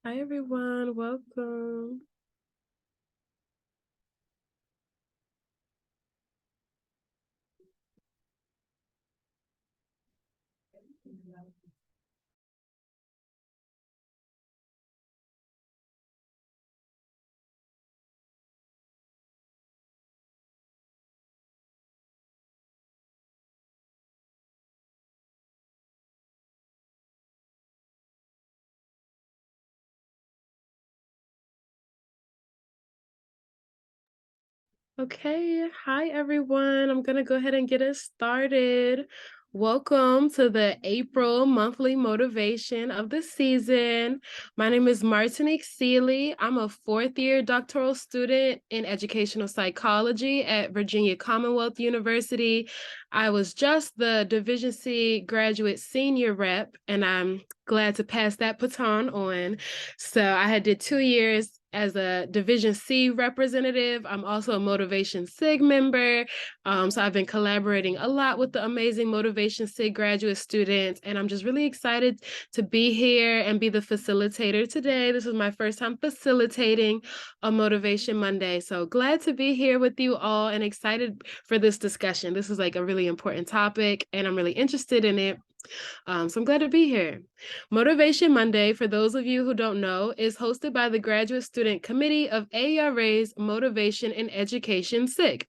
Hi everyone, welcome. Okay, hi everyone. I'm gonna go ahead and get us started. Welcome to the April monthly motivation of the season. My name is Martinique Seeley. I'm a fourth-year doctoral student in educational psychology at Virginia Commonwealth University. I was just the Division C graduate senior rep, and I'm glad to pass that baton on. So I did 2 years as a Division C representative. I'm also a Motivation SIG member. So I've been collaborating a lot with the amazing Motivation SIG graduate students, and I'm just really excited to be here and be the facilitator today. This is my first time facilitating a Motivation Monday. So glad to be here with you all and excited for this discussion. This is like a really important topic, and I'm really interested in it. So I'm glad to be here. Motivation Monday, for those of you who don't know, is hosted by the Graduate Student Committee of ARA's Motivation and Education SIG.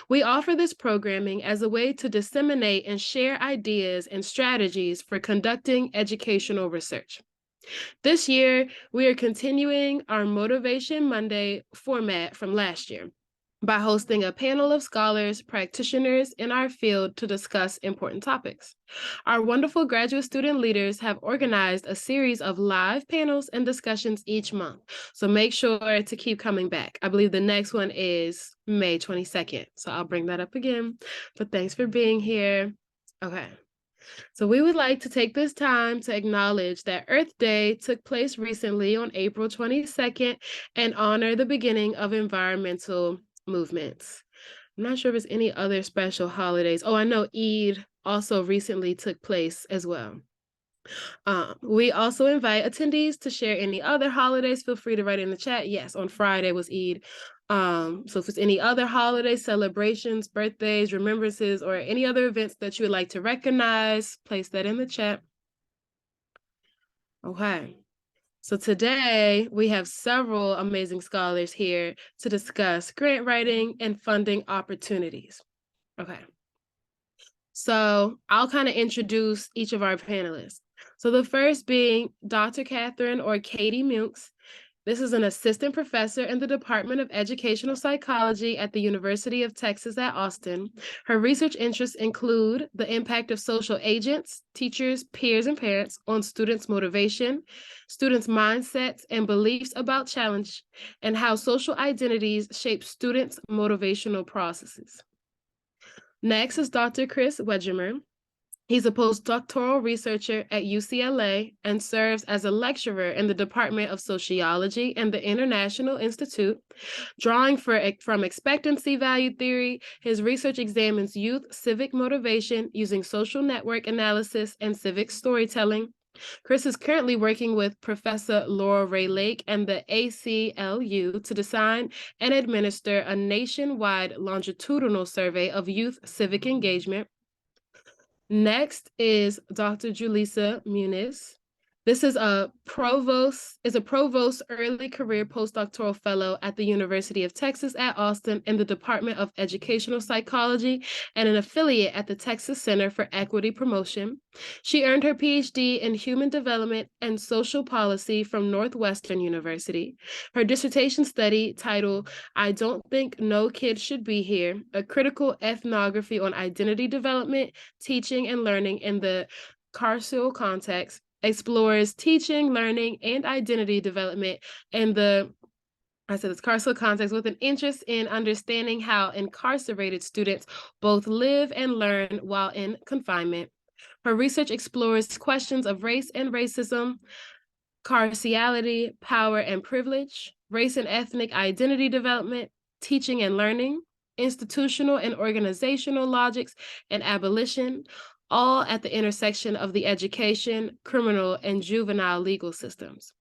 We offer this programming as a way to disseminate and share ideas and strategies for conducting educational research. This year, we are continuing our Motivation Monday format from last year by hosting a panel of scholars, practitioners in our field to discuss important topics. Our wonderful graduate student leaders have organized a series of live panels and discussions each month, so make sure to keep coming back. I believe the next one is May 22nd, so I'll bring that up again, but thanks for being here. Okay. So we would like to take this time to acknowledge that Earth Day took place recently on April 22nd and honor the beginning of environmental movements. I'm not sure if there's any other special holidays. Oh, I know Eid also recently took place as well. We also invite attendees to share any other holidays. Feel free to write in the chat. Yes, on Friday was Eid. So if it's any other holiday celebrations, birthdays, remembrances, or any other events that you would like to recognize, place that in the chat. Okay. So today we have several amazing scholars here to discuss grant writing and funding opportunities. Okay. So I'll kind of introduce each of our panelists. So the first being Dr. Catherine or Katie Munks. This is an assistant professor in the Department of Educational Psychology at the University of Texas at Austin. Her research interests include the impact of social agents, teachers, peers, and parents on students' motivation, students' mindsets and beliefs about challenge, and how social identities shape students' motivational processes. Next is Dr. Chris Wedgemer. He's a postdoctoral researcher at UCLA and serves as a lecturer in the Department of Sociology and the International Institute. Drawing from expectancy value theory, his research examines youth civic motivation using social network analysis and civic storytelling. Chris is currently working with Professor Laura Ray Lake and the ACLU to design and administer a nationwide longitudinal survey of youth civic engagement. Next is Dr. Julissa Muniz. This is a provost early career postdoctoral fellow at the University of Texas at Austin in the Department of Educational Psychology and an affiliate at the Texas Center for Equity Promotion. She earned her PhD in Human Development and Social Policy from Northwestern University. Her dissertation study, titled I Don't Think No Kid Should Be Here, a critical ethnography on identity development, teaching, and learning in the carceral context, explores teaching, learning, and identity development in the carceral context with an interest in understanding how incarcerated students both live and learn while in confinement. Her research explores questions of race and racism, carcerality, power and privilege, race and ethnic identity development, teaching and learning, institutional and organizational logics, and abolition, all at the intersection of the education, criminal, and juvenile legal systems.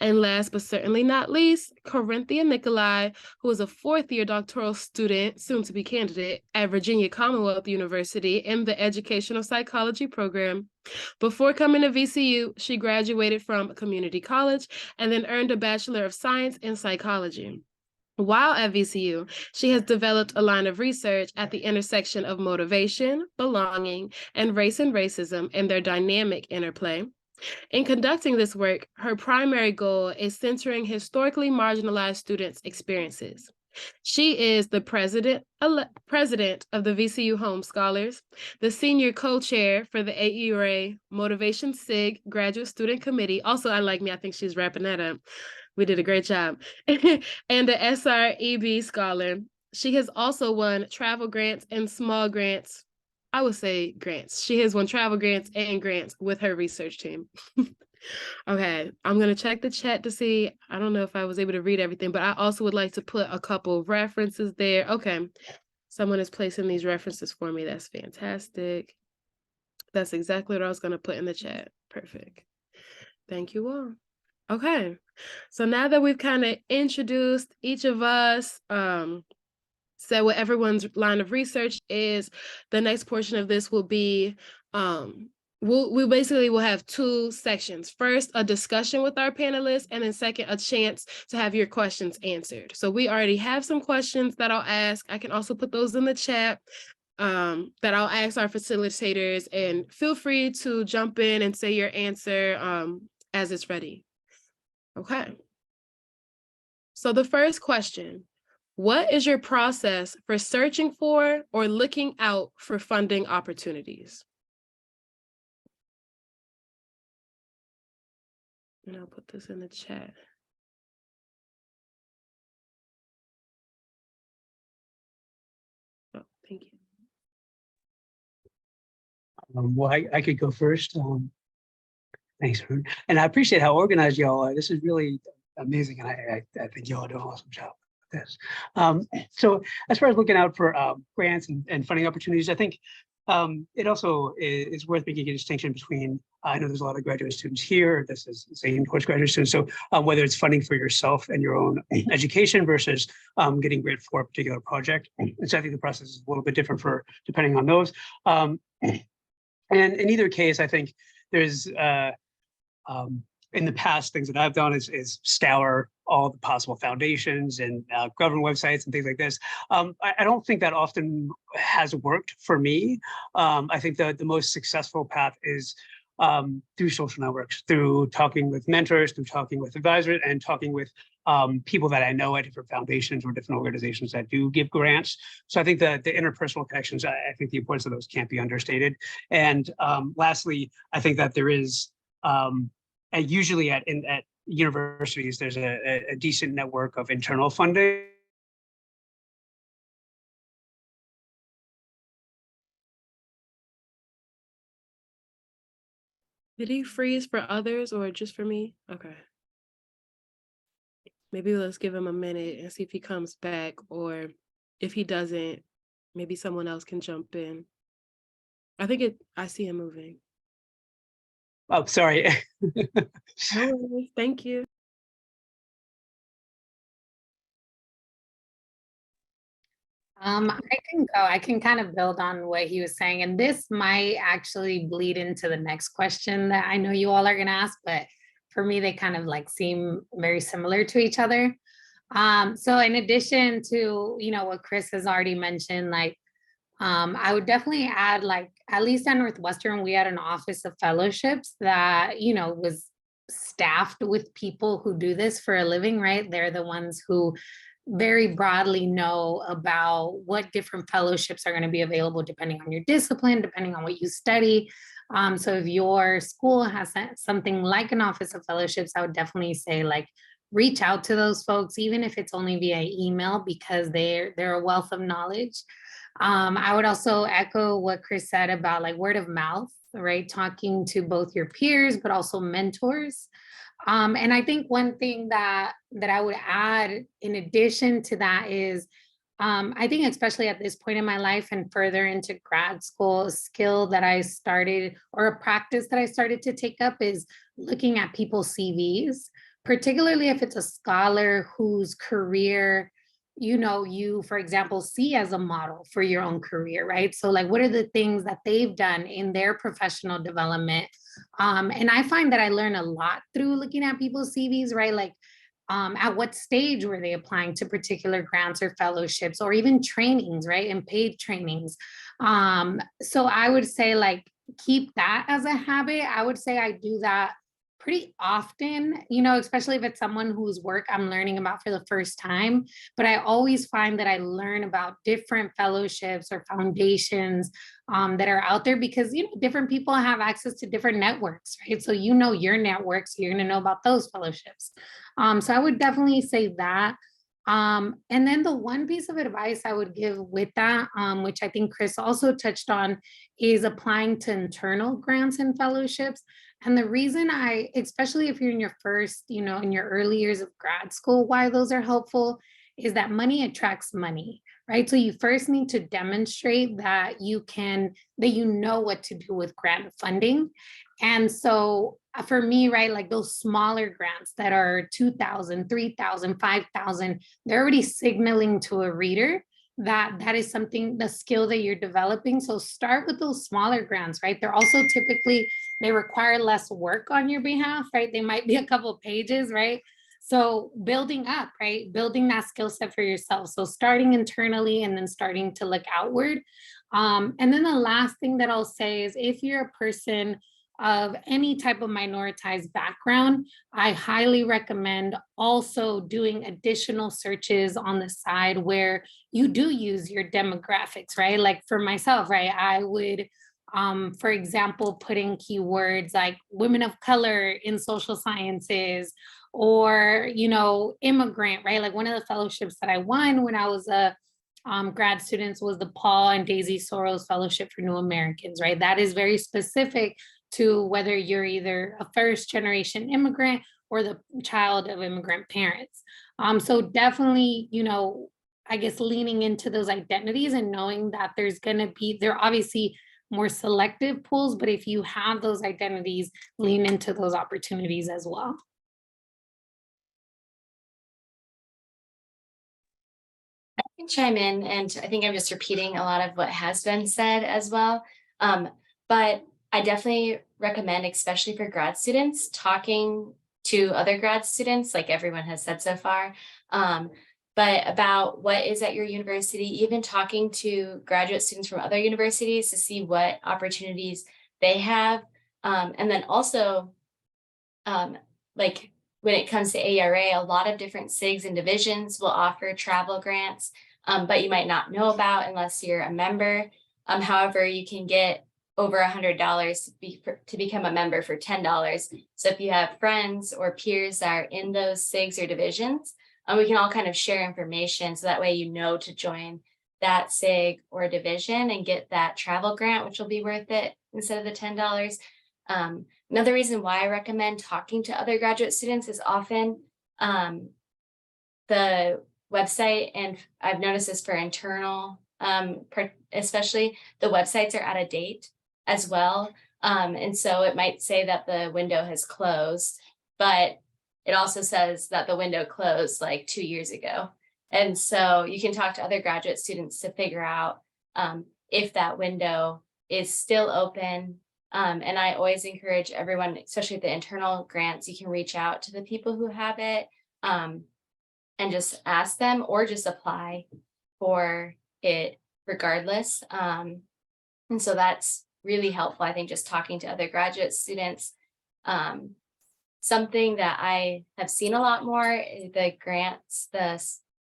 And last but certainly not least, Corinthia Nicolai, who is a fourth-year doctoral student, soon to be candidate, at Virginia Commonwealth University in the Educational Psychology program. Before coming to VCU, she graduated from community college and then earned a Bachelor of Science in Psychology. While at VCU, she has developed a line of research at the intersection of motivation, belonging, and race and racism and their dynamic interplay. In conducting this work, her primary goal is centering historically marginalized students' experiences. She is the president of the VCU Home Scholars, the senior co-chair for the AERA Motivation SIG Graduate Student Committee. Also, unlike me, I think she's wrapping that up. We did a great job. And the SREB scholar. She has also won travel grants and small grants. I would say grants. She has won travel grants and grants with her research team. Okay, I'm gonna check the chat to see. I don't know if I was able to read everything, but I also would like to put a couple of references there. Okay, someone is placing these references for me. That's fantastic. That's exactly what I was gonna put in the chat. Perfect. Thank you all. Okay, so now that we've kind of introduced each of us, said what everyone's line of research is, the next portion of this will be, we basically will have two sections. First, a discussion with our panelists, and then second, a chance to have your questions answered. So we already have some questions that I'll ask. I can also put those in the chat that I'll ask our facilitators, and feel free to jump in and say your answer as it's ready. Okay. So the first question, what is your process for searching for or looking out for funding opportunities? And I'll put this in the chat. Oh, thank you. Well, I could go first. Thanks, Ruth. And I appreciate how organized y'all are. This is really amazing, and I think y'all do an awesome job with this. So as far as looking out for grants and funding opportunities, I think it also is worth making a distinction between, I know there's a lot of graduate students here, this is the same course graduate students, so whether it's funding for yourself and your own education versus getting grant for a particular project. And so I think the process is a little bit different for depending on those. And in either case, I think there's in the past, things that I've done is scour all the possible foundations and government websites and things like this. I don't think that often has worked for me. I think the most successful path is through social networks, through talking with mentors, through talking with advisors, and talking with people that I know at different foundations or different organizations that do give grants. So I think the interpersonal connections, I think the importance of those can't be understated. And lastly, I think that there is usually at universities, there's a decent network of internal funding. Did he freeze for others or just for me? Okay. Maybe let's give him a minute and see if he comes back, or if he doesn't, maybe someone else can jump in. I see him moving. Oh, sorry. No worries. Thank you. I can go. I can kind of build on what he was saying, and this might actually bleed into the next question that I know you all are going to ask, but for me, they kind of like seem very similar to each other. So in addition to, what Chris has already mentioned, like, I would definitely add, like, at least at Northwestern, we had an office of fellowships that, was staffed with people who do this for a living, right? They're the ones who very broadly know about what different fellowships are going to be available depending on your discipline, depending on what you study. So if your school has something like an office of fellowships, I would definitely say, like, reach out to those folks, even if it's only via email, because they're a wealth of knowledge. I would also echo what Chris said about, like, word of mouth, right? Talking to both your peers, but also mentors. And I think one thing that I would add in addition to that is, I think especially at this point in my life and further into grad school, a skill that I started, or a practice that I started to take up, is looking at people's CVs, particularly if it's a scholar whose career, you, for example, see as a model for your own career, right? So like, what are the things that they've done in their professional development? And I find that I learn a lot through looking at people's CVs, right? Like, at what stage were they applying to particular grants or fellowships or even trainings, right? And paid trainings. So I would say like, keep that as a habit. I would say I do that pretty often, especially if it's someone whose work I'm learning about for the first time. But I always find that I learn about different fellowships or foundations that are out there because, different people have access to different networks, right? So, your network, so you're going to know about those fellowships. So I would definitely say that. And then the one piece of advice I would give with that, which I think Chris also touched on, is applying to internal grants and fellowships. And the reason especially if you're in your first, in your early years of grad school, why those are helpful is that money attracts money, right? So you first need to demonstrate that you know what to do with grant funding. And so for me, right, like those smaller grants that are 2,000, 3,000, 5,000, they're already signaling to a reader that is something, the skill that you're developing. So start with those smaller grants, right? They're also typically, they require less work on your behalf, right? They might be a couple of pages, right? So building up, right? Building that skill set for yourself. So starting internally and then starting to look outward. And then the last thing that I'll say is if you're a person of any type of minoritized background, I highly recommend also doing additional searches on the side where you do use your demographics, right? Like for myself, right? I would, for example, put in keywords like women of color in social sciences or, immigrant, right? Like one of the fellowships that I won when I was a grad student was the Paul and Daisy Soros Fellowship for New Americans, right? That is very specific to whether you're either a first generation immigrant or the child of immigrant parents. So definitely, I guess leaning into those identities and knowing that there are obviously more selective pools, but if you have those identities, lean into those opportunities as well. I can chime in, and I think I'm just repeating a lot of what has been said as well. But I definitely recommend, especially for grad students, talking to other grad students, like everyone has said so far, but about what is at your university, even talking to graduate students from other universities to see what opportunities they have. And then also, like when it comes to AERA, a lot of different SIGs and divisions will offer travel grants, but you might not know about unless you're a member. However, you can get over $100 to become a member for $10. So if you have friends or peers that are in those SIGs or divisions, we can all kind of share information. So that way, to join that SIG or division and get that travel grant, which will be worth it instead of the $10. Another reason why I recommend talking to other graduate students is often the website, and I've noticed this for internal, especially the websites are out of date as well. And so it might say that the window has closed, but it also says that the window closed like 2 years ago. And so you can talk to other graduate students to figure out if that window is still open. And I always encourage everyone, especially the internal grants, you can reach out to the people who have it and just ask them or just apply for it regardless. And so that's really helpful, I think, just talking to other graduate students. Something that I have seen a lot more is the grants,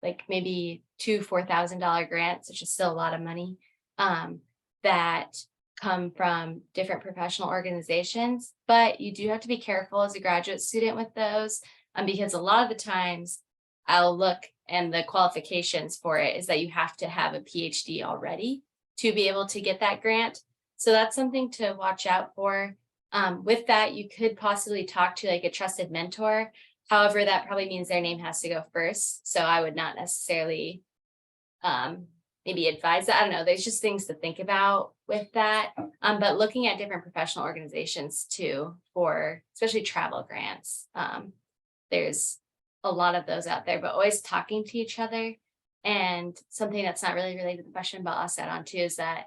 like maybe $2,000-$4,000 grants, which is still a lot of money, that come from different professional organizations. But you do have to be careful as a graduate student with those, because a lot of the times I'll look and the qualifications for it is that you have to have a PhD already to be able to get that grant. So that's something to watch out for. With that, you could possibly talk to like a trusted mentor. However, that probably means their name has to go first. So I would not necessarily maybe advise that. I don't know. There's just things to think about with that. But looking at different professional organizations too, for especially travel grants, there's a lot of those out there, but always talking to each other. And something that's not really related to the question, but I'll add on too, is that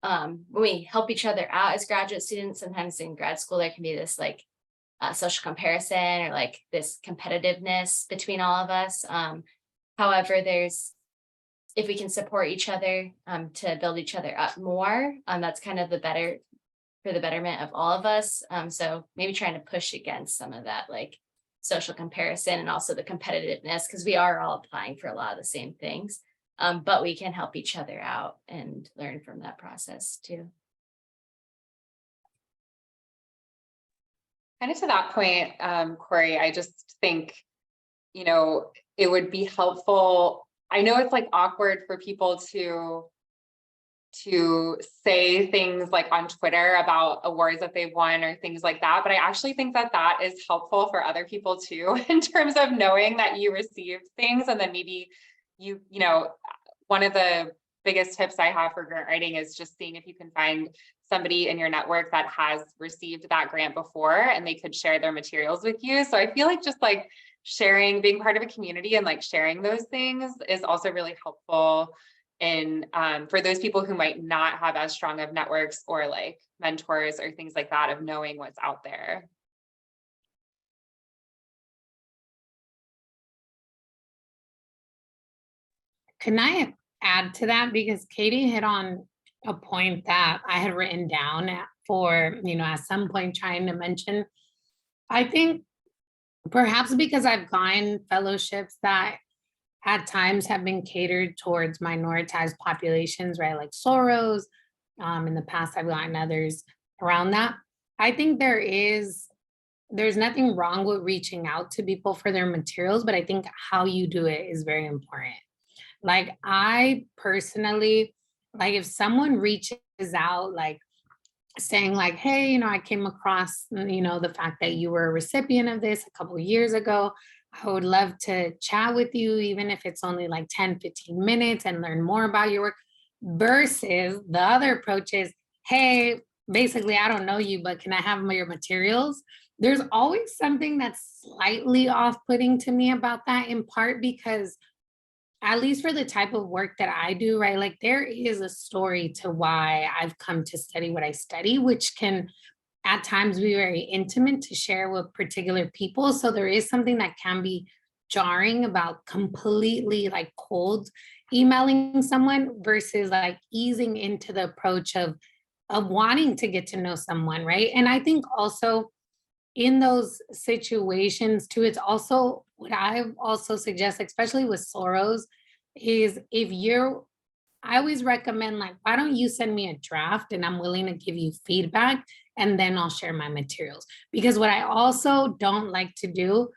when we help each other out as graduate students, sometimes in grad school, there can be this like social comparison or like this competitiveness between all of us. However, if we can support each other to build each other up more, that's kind of for the betterment of all of us. So maybe trying to push against some of that like social comparison and also the competitiveness, because we are all applying for a lot of the same things. But we can help each other out and learn from that process too. Kind of to that point, Corey, I just think, it would be helpful. I know it's like awkward for people to say things like on Twitter about awards that they've won or things like that, but I actually think that that is helpful for other people too, in terms of knowing that you received things. And then maybe one of the biggest tips I have for grant writing is just seeing if you can find somebody in your network that has received that grant before and they could share their materials with you. So I feel like just like sharing, being part of a community and like sharing those things is also really helpful in for those people who might not have as strong of networks or like mentors or things like that, of knowing what's out there. Can I add to that? Because Katie hit on a point that I had written down for, at some point trying to mention. I think perhaps because I've gone fellowships that at times have been catered towards minoritized populations, right? Like Soros. In the past, I've gotten others around that. I think there's nothing wrong with reaching out to people for their materials, but I think how you do it is very important. Like I personally, like if someone reaches out, like saying like, hey, I came across, the fact that you were a recipient of this a couple of years ago. I would love to chat with you, even if it's only like 10, 15 minutes and learn more about your work, versus the other approach is, hey, basically, I don't know you, but can I have your materials? There's always something that's slightly off-putting to me about that, in part because at least for the type of work that I do, right? Like there is a story to why I've come to study what I study, which can at times be very intimate to share with particular people. So there is something that can be jarring about completely like cold emailing someone versus like easing into the approach of wanting to get to know someone, right? And I think also in those situations too, it's also what I also suggest, especially with Soros, is I always recommend like, why don't you send me a draft and I'm willing to give you feedback and then I'll share my materials. Because what I also don't like to do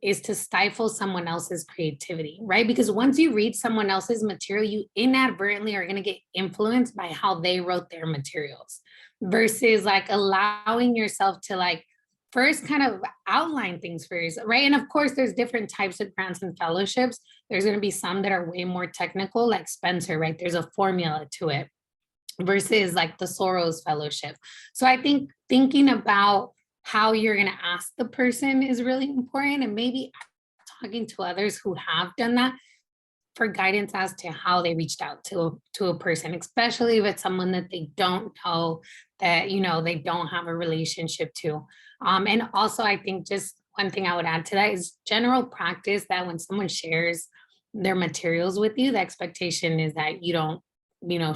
is to stifle someone else's creativity, right? Because once you read someone else's material, you inadvertently are going to get influenced by how they wrote their materials versus like allowing yourself to like first kind of outline things for yourself, right? And of course, there's different types of grants and fellowships. There's going to be some that are way more technical, like Spencer, right? There's a formula to it versus like the Soros Fellowship. So I think thinking about how you're going to ask the person is really important, and maybe talking to others who have done that for guidance as to how they reached out to a person, especially if it's someone that they don't know, that they don't have a relationship to. And also I think just one thing I would add to that is general practice that when someone shares their materials with you, the expectation is that you don't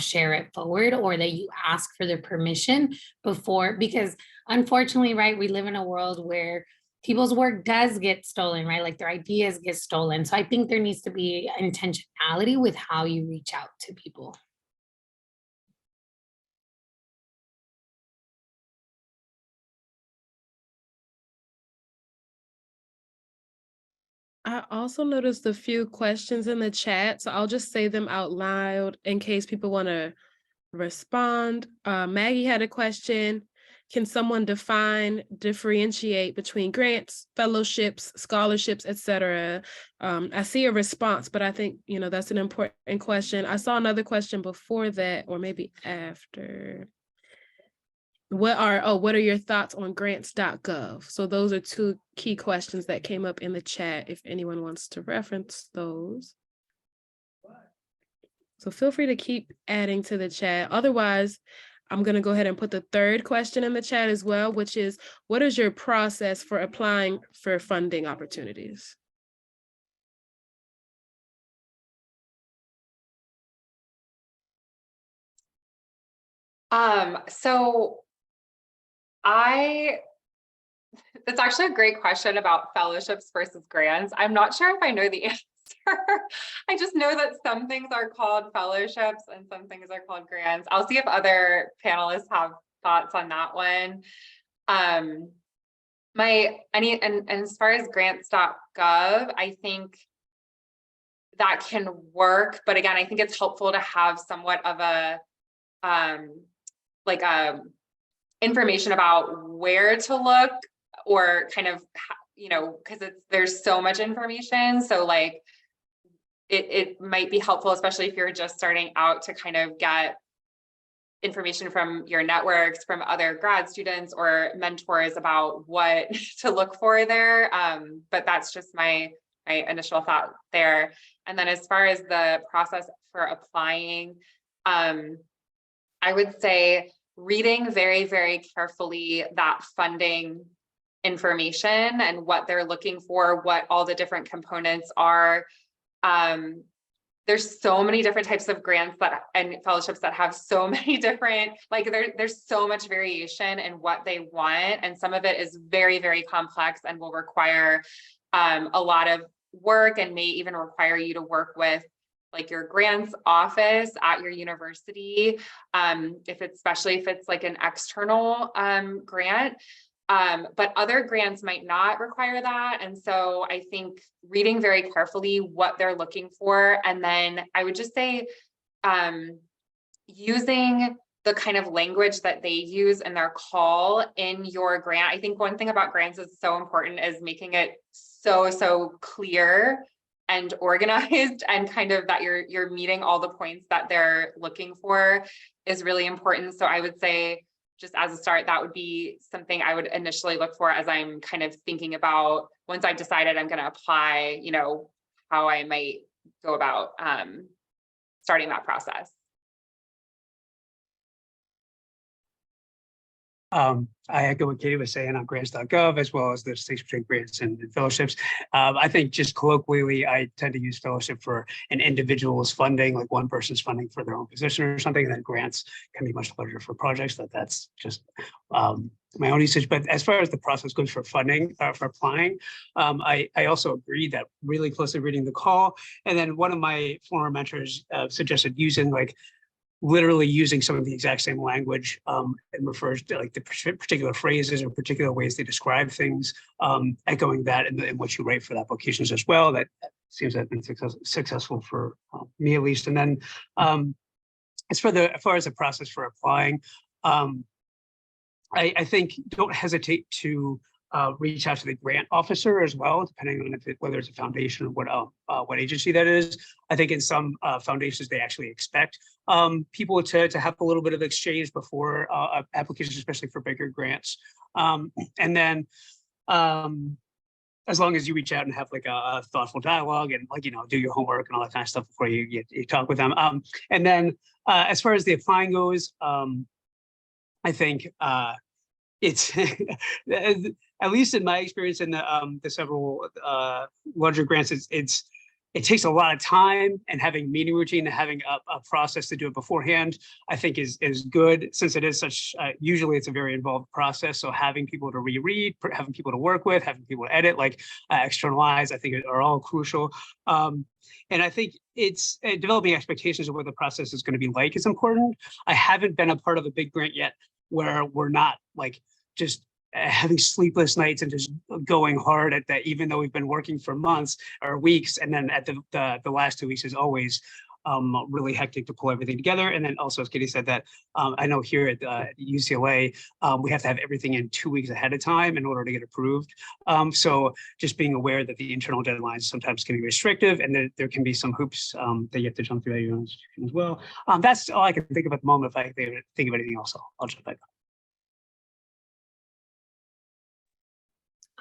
share it forward, or that you ask for their permission before, because unfortunately, right, we live in a world where people's work does get stolen, right? Like their ideas get stolen. So I think there needs to be intentionality with how you reach out to people. I also noticed a few questions in the chat, so I'll just say them out loud in case people want to respond. Maggie had a question. Can someone differentiate between grants, fellowships, scholarships, etc.? I see a response, but I think, that's an important question. I saw another question before that, or maybe after. what are your thoughts on grants.gov? So those are two key questions that came up in the chat if anyone wants to reference those. So feel free to keep adding to the chat. Otherwise, I'm going to go ahead and put the third question in the chat as well, which is, what is your process for applying for funding opportunities? So that's actually a great question about fellowships versus grants. I'm not sure if I know the answer. I just know that some things are called fellowships and some things are called grants. I'll see if other panelists have thoughts on that one. And as far as grants.gov, I think that can work, but again, I think it's helpful to have somewhat of a information about where to look, or kind of, because there's so much information. So like it might be helpful, especially if you're just starting out, to kind of get information from your networks, from other grad students or mentors about what to look for there. But that's just my initial thought there. And then as far as the process for applying, I would say reading very, very carefully that funding information and what they're looking for, what all the different components are. There's so many different types of grants and fellowships that have so many different, there's so much variation in what they want. And some of it is very, very complex and will require a lot of work, and may even require you to work with like your grants office at your university, especially if it's like an external grant. But other grants might not require that. And so I think reading very carefully what they're looking for, and then I would just say using the kind of language that they use in their call in your grant. I think one thing about grants is so important is making it so clear and organized, and kind of that you're meeting all the points that they're looking for is really important. So I would say, just as a start, that would be something I would initially look for as I'm kind of thinking about, once I've decided I'm going to apply, how I might go about starting that process. I echo what Katie was saying on grants.gov, as well as the distinction between grants and fellowships. I think just colloquially, I tend to use fellowship for an individual's funding, like one person's funding for their own position or something. And then grants can be much larger for projects. That's just my own usage. But as far as the process goes for funding, for applying, I also agree that really closely reading the call. And then one of my former mentors suggested using literally using some of the exact same language and refers to like the particular phrases or particular ways they describe things, echoing that in what you write for the applications as well. That seems to have been successful for me at least. And then as far as the process for applying, I think don't hesitate to reach out to the grant officer as well, depending on whether it's a foundation or what agency that is. I think in some foundations, they actually expect people to have a little bit of exchange before applications, especially for bigger grants. And then as long as you reach out and have like a thoughtful dialogue and do your homework and all that kind of stuff before you talk with them. And then as far as the applying goes, I think it's at least in my experience in the several larger grants, it takes a lot of time, and having meeting routine and having a process to do it beforehand, I think is good, since it is such, usually it's a very involved process. So having people to reread, having people to work with, having people to edit, external eyes, I think are all crucial. And I think it's developing expectations of what the process is going to be like is important. I haven't been a part of a big grant yet where we're not just having sleepless nights and just going hard at that, even though we've been working for months or weeks. And then at the last 2 weeks is always really hectic to pull everything together. And then also, as Katie said, that I know here at UCLA, we have to have everything in 2 weeks ahead of time in order to get approved. So just being aware that the internal deadlines sometimes can be restrictive, and that there can be some hoops that you have to jump through at your own institution as well. That's all I can think of at the moment. If I think of anything else, I'll jump back.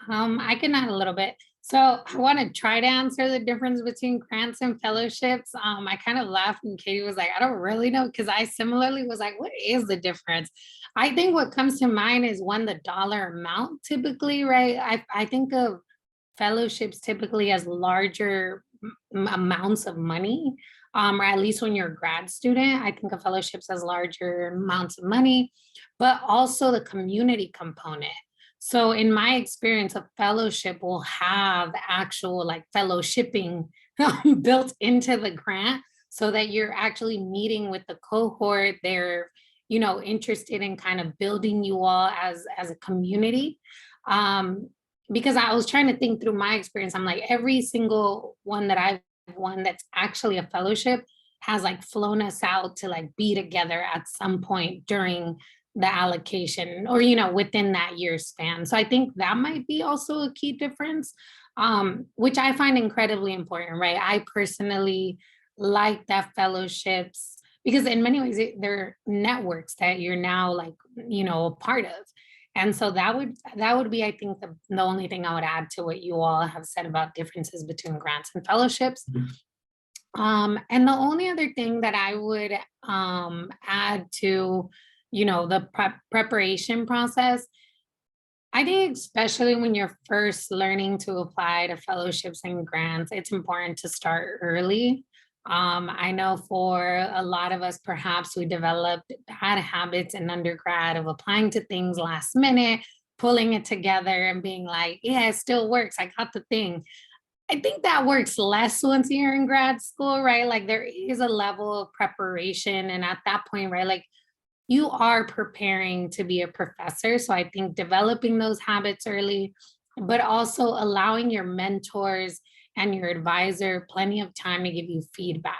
I can add a little bit. So I want to try to answer the difference between grants and fellowships. I kind of laughed and Katie was like, I don't really know, because I similarly was like, what is the difference? I think what comes to mind is one, the dollar amount typically, right? I think of fellowships typically as larger amounts of money, or at least when you're a grad student, I think of fellowships as larger amounts of money, but also the community component. So in my experience, a fellowship will have actual like fellowshipping built into the grant so that you're actually meeting with the cohort. They're, interested in kind of building you all as a community. Because I was trying to think through my experience. I'm like, every single one that I've won that's actually a fellowship has like flown us out to like be together at some point during the allocation or within that year span. So I think that might be also a key difference, which I find incredibly important, right? I personally like that fellowships because in many ways they're networks that you're now like a part of. And so that would be, I think, the only thing I would add to what you all have said about differences between grants and fellowships. And the only other thing that I would add to the preparation process, I think especially when you're first learning to apply to fellowships and grants, it's important to start early. I know for a lot of us, perhaps we developed bad habits in undergrad of applying to things last minute, pulling it together and being like, yeah, it still works. I got the thing. I think that works less once you're in grad school, right? Like there is a level of preparation. And at that point, right, like you are preparing to be a professor. So I think developing those habits early, but also allowing your mentors and your advisor plenty of time to give you feedback,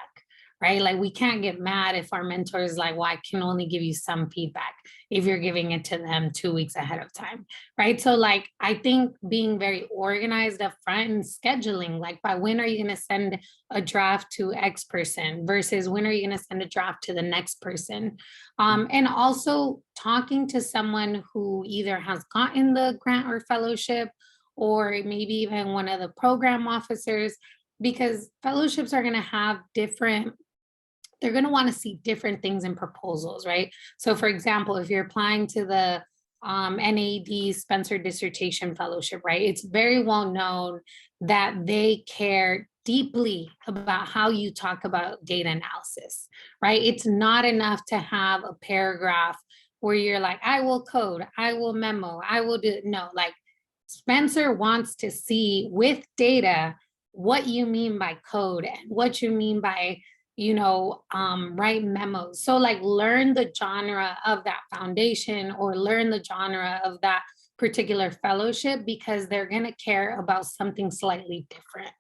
right? Like we can't get mad if our mentor is like, well, I can only give you some feedback if you're giving it to them 2 weeks ahead of time, right? So like, I think being very organized up front and scheduling, like by when are you going to send a draft to X person versus when are you going to send a draft to the next person? And also talking to someone who either has gotten the grant or fellowship, or maybe even one of the program officers, because fellowships are going to have they're going to want to see different things in proposals, right? So for example, if you're applying to the NAD Spencer Dissertation Fellowship, right? It's very well known that they care deeply about how you talk about data analysis, right? It's not enough to have a paragraph where you're like, I will code, I will memo, I will do, no, like Spencer wants to see with data what you mean by code and what you mean by write memos. So like learn the genre of that foundation or learn the genre of that particular fellowship because they're going to care about something slightly different.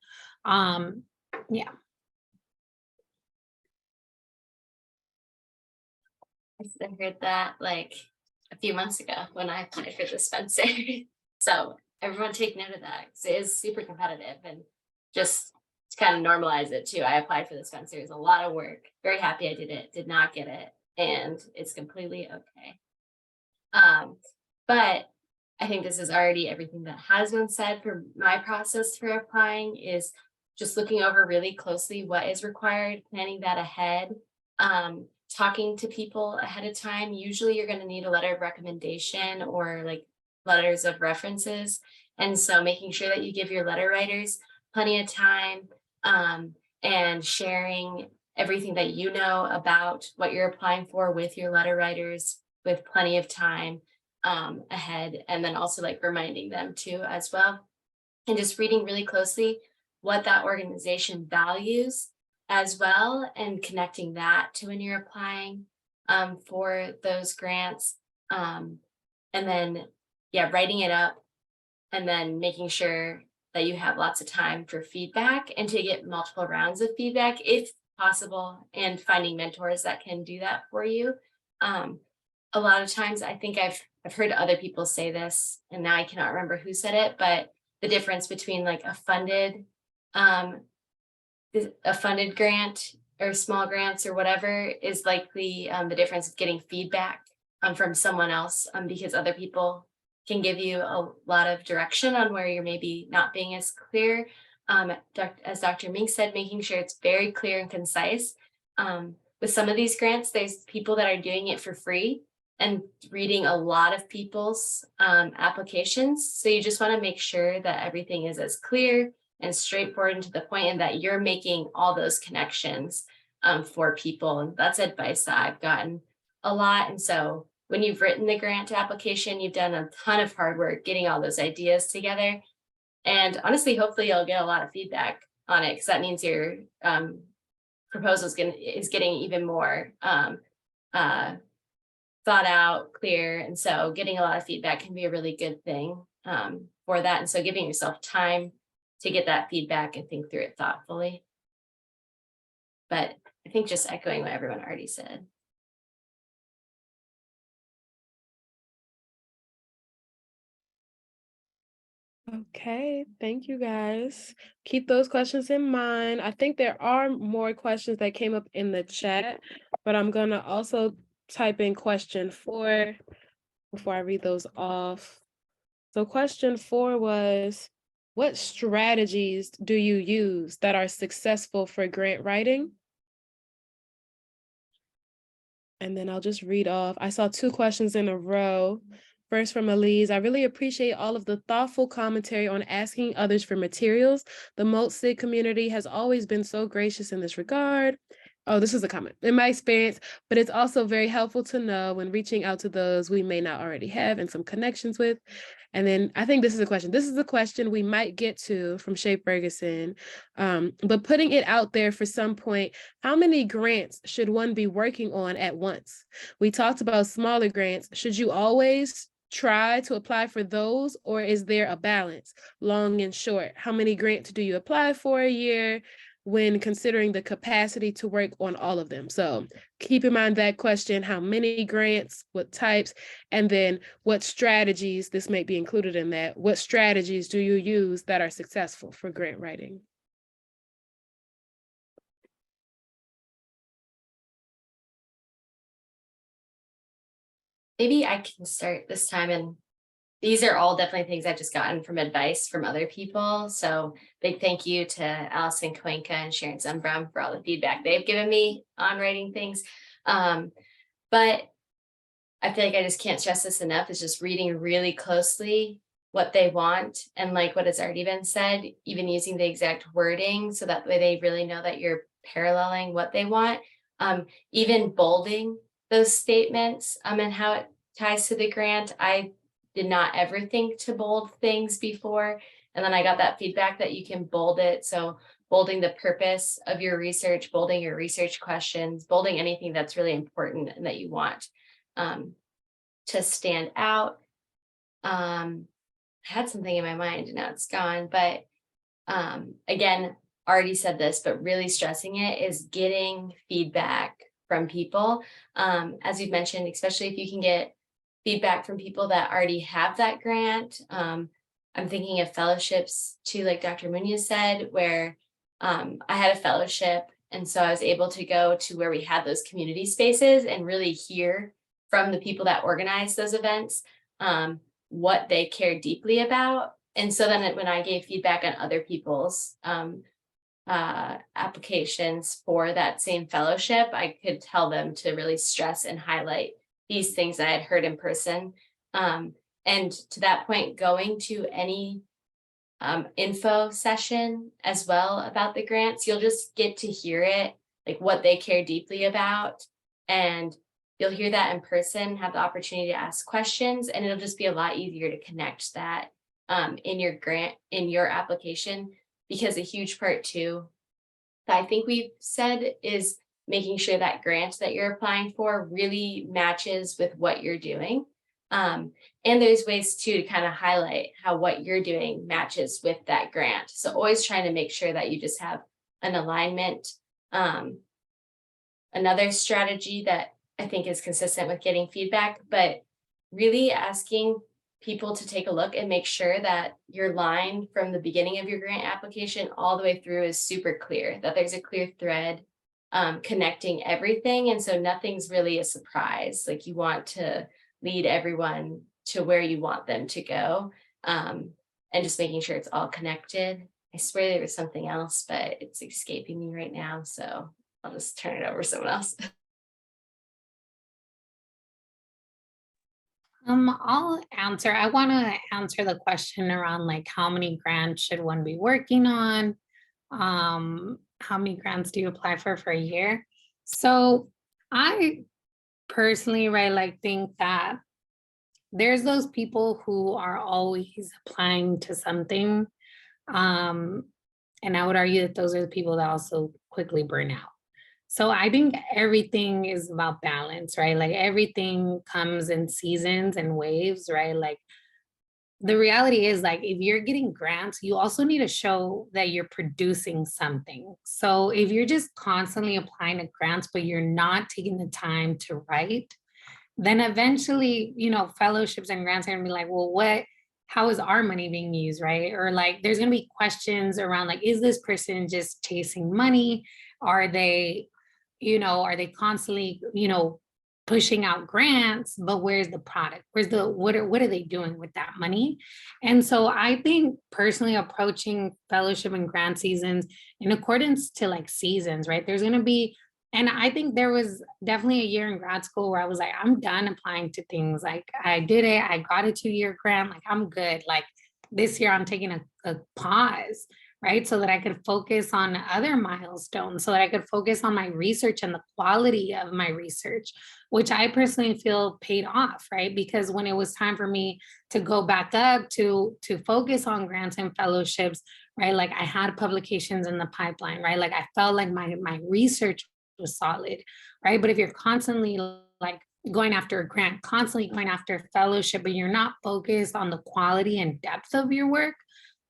Yeah. I heard that like a few months ago when I applied for the Spencer. So everyone take note of that because it is super competitive and just to kind of normalize it too. I applied for the Spencer. It's a lot of work. Very happy I did it. Did not get it. And it's completely okay. But I think this is already everything that has been said for my process for applying is just looking over really closely what is required, planning that ahead, talking to people ahead of time. Usually you're going to need a letter of recommendation or like letters of references. And so making sure that you give your letter writers plenty of time and sharing everything that you know about what you're applying for with your letter writers with plenty of time ahead. And then also like reminding them too as well. And just reading really closely what that organization values as well and connecting that to when you're applying for those grants. And then, yeah, writing it up and then making sure that you have lots of time for feedback and to get multiple rounds of feedback if possible, and finding mentors that can do that for you. A lot of times I think I've heard other people say this, and now I cannot remember who said it, but the difference between like a funded grant or small grants or whatever is like the difference of getting feedback from someone else because other people can give you a lot of direction on where you're maybe not being as clear. As Dr. Mink said, making sure it's very clear and concise. With some of these grants, there's people that are doing it for free and reading a lot of people's applications. So you just want to make sure that everything is as clear and straightforward and to the point, and that you're making all those connections for people. And that's advice that I've gotten a lot. And so when you've written the grant application, you've done a ton of hard work getting all those ideas together. And honestly, hopefully you'll get a lot of feedback on it, because that means your proposal is getting even more thought out, clear. And so getting a lot of feedback can be a really good thing for that. And so giving yourself time to get that feedback and think through it thoughtfully. But I think just echoing what everyone already said. Okay, thank you guys. Keep those questions in mind. I think there are more questions that came up in the chat, but I'm gonna also type in question 4 before I read those off. So question 4 was, what strategies do you use that are successful for grant writing? And then I'll just read off. I saw 2 questions in a row. First from Elise, I really appreciate all of the thoughtful commentary on asking others for materials. The MOTSIG community has always been so gracious in this regard. Oh, this is a comment. In my experience, but it's also very helpful to know when reaching out to those we may not already have and some connections with. And then I think this is a question. This is a question we might get to from Shay Ferguson, but putting it out there for some point, how many grants should one be working on at once? We talked about smaller grants. Should you always try to apply for those, or is there a balance, long and short? How many grants do you apply for a year when considering the capacity to work on all of them? So keep in mind that question, how many grants, what types, and then what strategies, this may be included in that, what strategies do you use that are successful for grant writing? Maybe I can start this time, and these are all definitely things I've just gotten from advice from other people. So big thank you to Allison Cuenca and Sharon Zunbraum for all the feedback they've given me on writing things. But I feel like I just can't stress this enough, is just reading really closely what they want, and like what has already been said, even using the exact wording so that way they really know that you're paralleling what they want. Even bolding those statements and how it ties to the grant. I did not ever think to bold things before. And then I got that feedback that you can bold it. So bolding the purpose of your research, bolding your research questions, bolding anything that's really important and that you want to stand out. I had something in my mind and now it's gone, but again, already said this, but really stressing it is getting feedback from people. As you've mentioned, especially if you can get feedback from people that already have that grant. I'm thinking of fellowships too, like Dr. Munoz said, where I had a fellowship. And so I was able to go to where we had those community spaces and really hear from the people that organize those events, what they care deeply about. And so then when I gave feedback on other people's applications for that same fellowship, I could tell them to really stress and highlight these things that I had heard in person. And to that point, going to any info session as well about the grants, you'll just get to hear it, like what they care deeply about. And you'll hear that in person, have the opportunity to ask questions, and it'll just be a lot easier to connect that in your grant, in your application. Because a huge part too, that I think we've said, is making sure that grant that you're applying for really matches with what you're doing. And there's ways too to kind of highlight how what you're doing matches with that grant. So always trying to make sure that you just have an alignment. Another strategy that I think is consistent with getting feedback, but really asking people to take a look and make sure that your line from the beginning of your grant application all the way through is super clear, that there's a clear thread connecting everything. And so nothing's really a surprise. Like you want to lead everyone to where you want them to go. And just making sure it's all connected. I swear there was something else, but it's escaping me right now. So I'll just turn it over to someone else. I'll answer. I want to answer the question around like how many grants should one be working on? How many grants do you apply for a year? So I personally, right, like think that there's those people who are always applying to something. And I would argue that those are the people that also quickly burn out. So I think everything is about balance, right? Like everything comes in seasons and waves, right? Like the reality is like if you're getting grants, you also need to show that you're producing something. So if you're just constantly applying to grants, but you're not taking the time to write, then eventually, you know, fellowships and grants are gonna be like, well, how is our money being used, right? Or like, there's gonna be questions around like, is this person just chasing money? Are they, are they constantly, pushing out grants, but where's the product? What are they doing with that money? And so I think personally approaching fellowship and grant seasons in accordance to like seasons, right? There's gonna be, and I think there was definitely a year in grad school where I was like, I'm done applying to things. Like I did it, I got a 2-year grant, like I'm good. Like this year I'm taking a pause, right? So that I could focus on other milestones, so that I could focus on my research and the quality of my research, which I personally feel paid off, right? Because when it was time for me to go back up to focus on grants and fellowships, right? Like I had publications in the pipeline, right? Like I felt like my research was solid, right? But if you're constantly like going after a grant, constantly going after a fellowship, but you're not focused on the quality and depth of your work,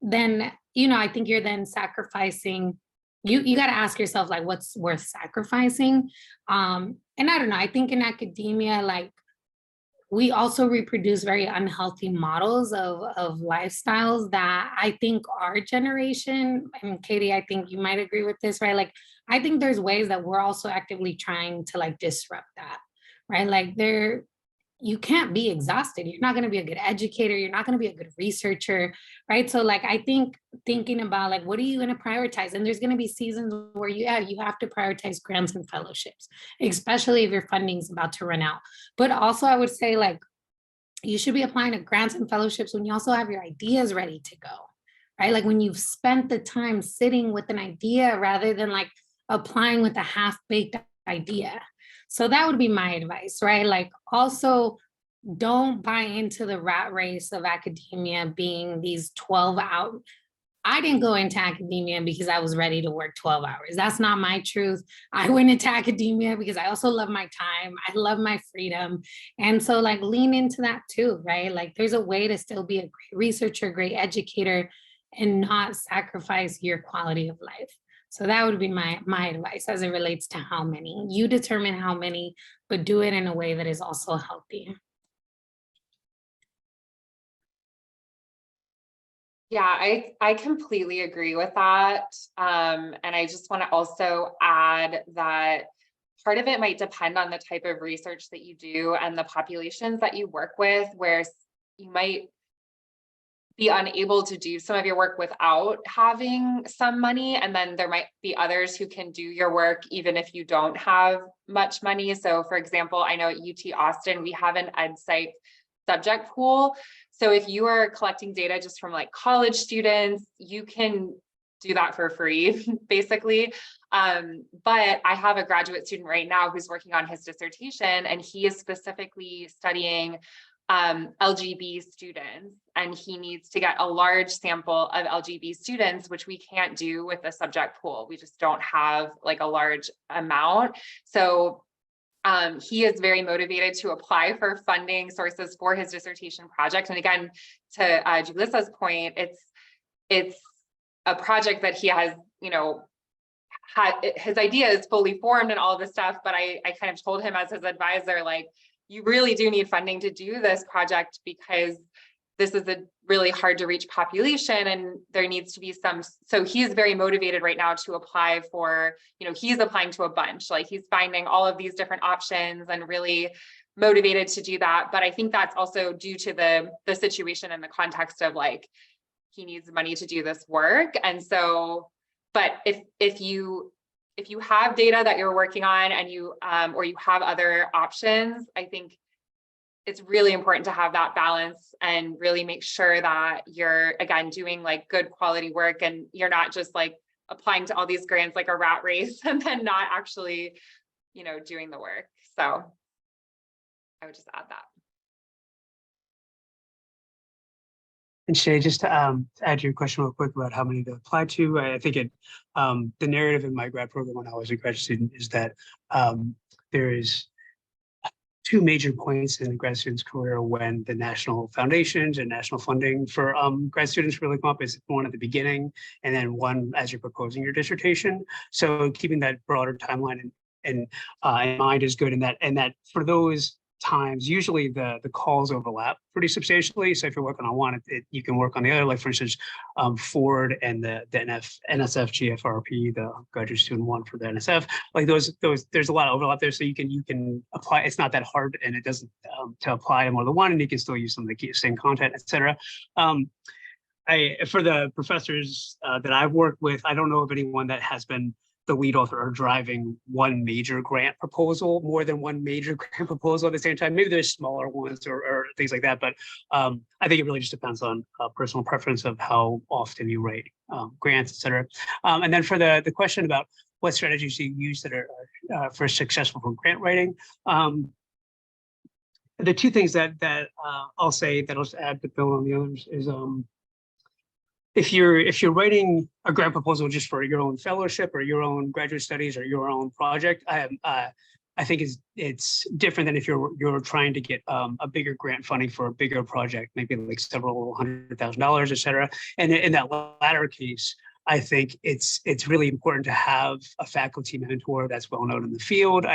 then, I think you're then sacrificing, you got to ask yourself like, what's worth sacrificing? And I don't know, I think in academia, like we also reproduce very unhealthy models of lifestyles that I think our generation, and Katie, I think you might agree with this, right? Like, I think there's ways that we're also actively trying to like disrupt that, right? Like you can't be exhausted. You're not going to be a good educator. You're not going to be a good researcher, right? So like, I think thinking about like, what are you going to prioritize? And there's going to be seasons where you have to prioritize grants and fellowships, especially if your funding is about to run out. But also I would say like, you should be applying to grants and fellowships when you also have your ideas ready to go, right? Like when you've spent the time sitting with an idea rather than like applying with a half-baked idea. So that would be my advice, right? Like also don't buy into the rat race of academia being these 12 hours. I didn't go into academia because I was ready to work 12 hours. That's not my truth. I went into academia because I also love my time. I love my freedom. And so like lean into that too, right? Like there's a way to still be a great researcher, great educator, and not sacrifice your quality of life. So that would be my advice as it relates to how many. You determine how many, but do it in a way that is also healthy. Yeah, I completely agree with that. And I just want to also add that part of it might depend on the type of research that you do and the populations that you work with, where you might be unable to do some of your work without having some money. And then there might be others who can do your work even if you don't have much money. So for example, I know at UT Austin, we have an EdSite subject pool. So if you are collecting data just from like college students, you can do that for free, basically. But I have a graduate student right now who's working on his dissertation, and he is specifically studying LGB students, and he needs to get a large sample of LGB students, which we can't do with the subject pool. We just don't have like a large amount. So he is very motivated to apply for funding sources for his dissertation project. And again, to Julissa's point, it's a project that he has, his idea is fully formed and all of this stuff, but I kind of told him as his advisor, like, you really do need funding to do this project because this is a really hard to reach population, and there needs to be some, so he's very motivated right now to apply for, he's applying to a bunch, like he's finding all of these different options and really motivated to do that. But I think that's also due to the situation and the context of like, he needs money to do this work. And so, but if you have data that you're working on and you or you have other options, I think it's really important to have that balance and really make sure that you're, again, doing like good quality work and you're not just like applying to all these grants like a rat race and then not actually, you know, doing the work. So I would just add that. And Shay, just to add to your question real quick about how many to apply to, I think the narrative in my grad program when I was a graduate student is that there is two major points in a grad student's career when the national foundations and national funding for grad students really come up. Is one at the beginning and then one as you're proposing your dissertation. So keeping that broader timeline in mind is good, and that for those times, usually the calls overlap pretty substantially. So if you're working on one, you can work on the other. Like for instance, Ford and the NSF GFRP, the graduate student one for the NSF. Like those, there's a lot of overlap there. So you can apply. It's not that hard, and it doesn't to apply to more than one, and you can still use some of the same content, etc. For the professors that I've worked with, I don't know of anyone that has been the lead author or driving one major grant proposal, more than one major grant proposal at the same time. Maybe there's smaller ones or things like that, but I think it really just depends on personal preference of how often you write grants, et cetera. And then for the question about what strategies you use that are for successful for grant writing, the two things that I'll say that I'll just add to build on the others is if you're writing a grant proposal just for your own fellowship or your own graduate studies or your own project, I think it's different than if you're trying to get a bigger grant funding for a bigger project, maybe like several $100,000, et cetera. And in that latter case, I think it's really important to have a faculty mentor that's well known in the field.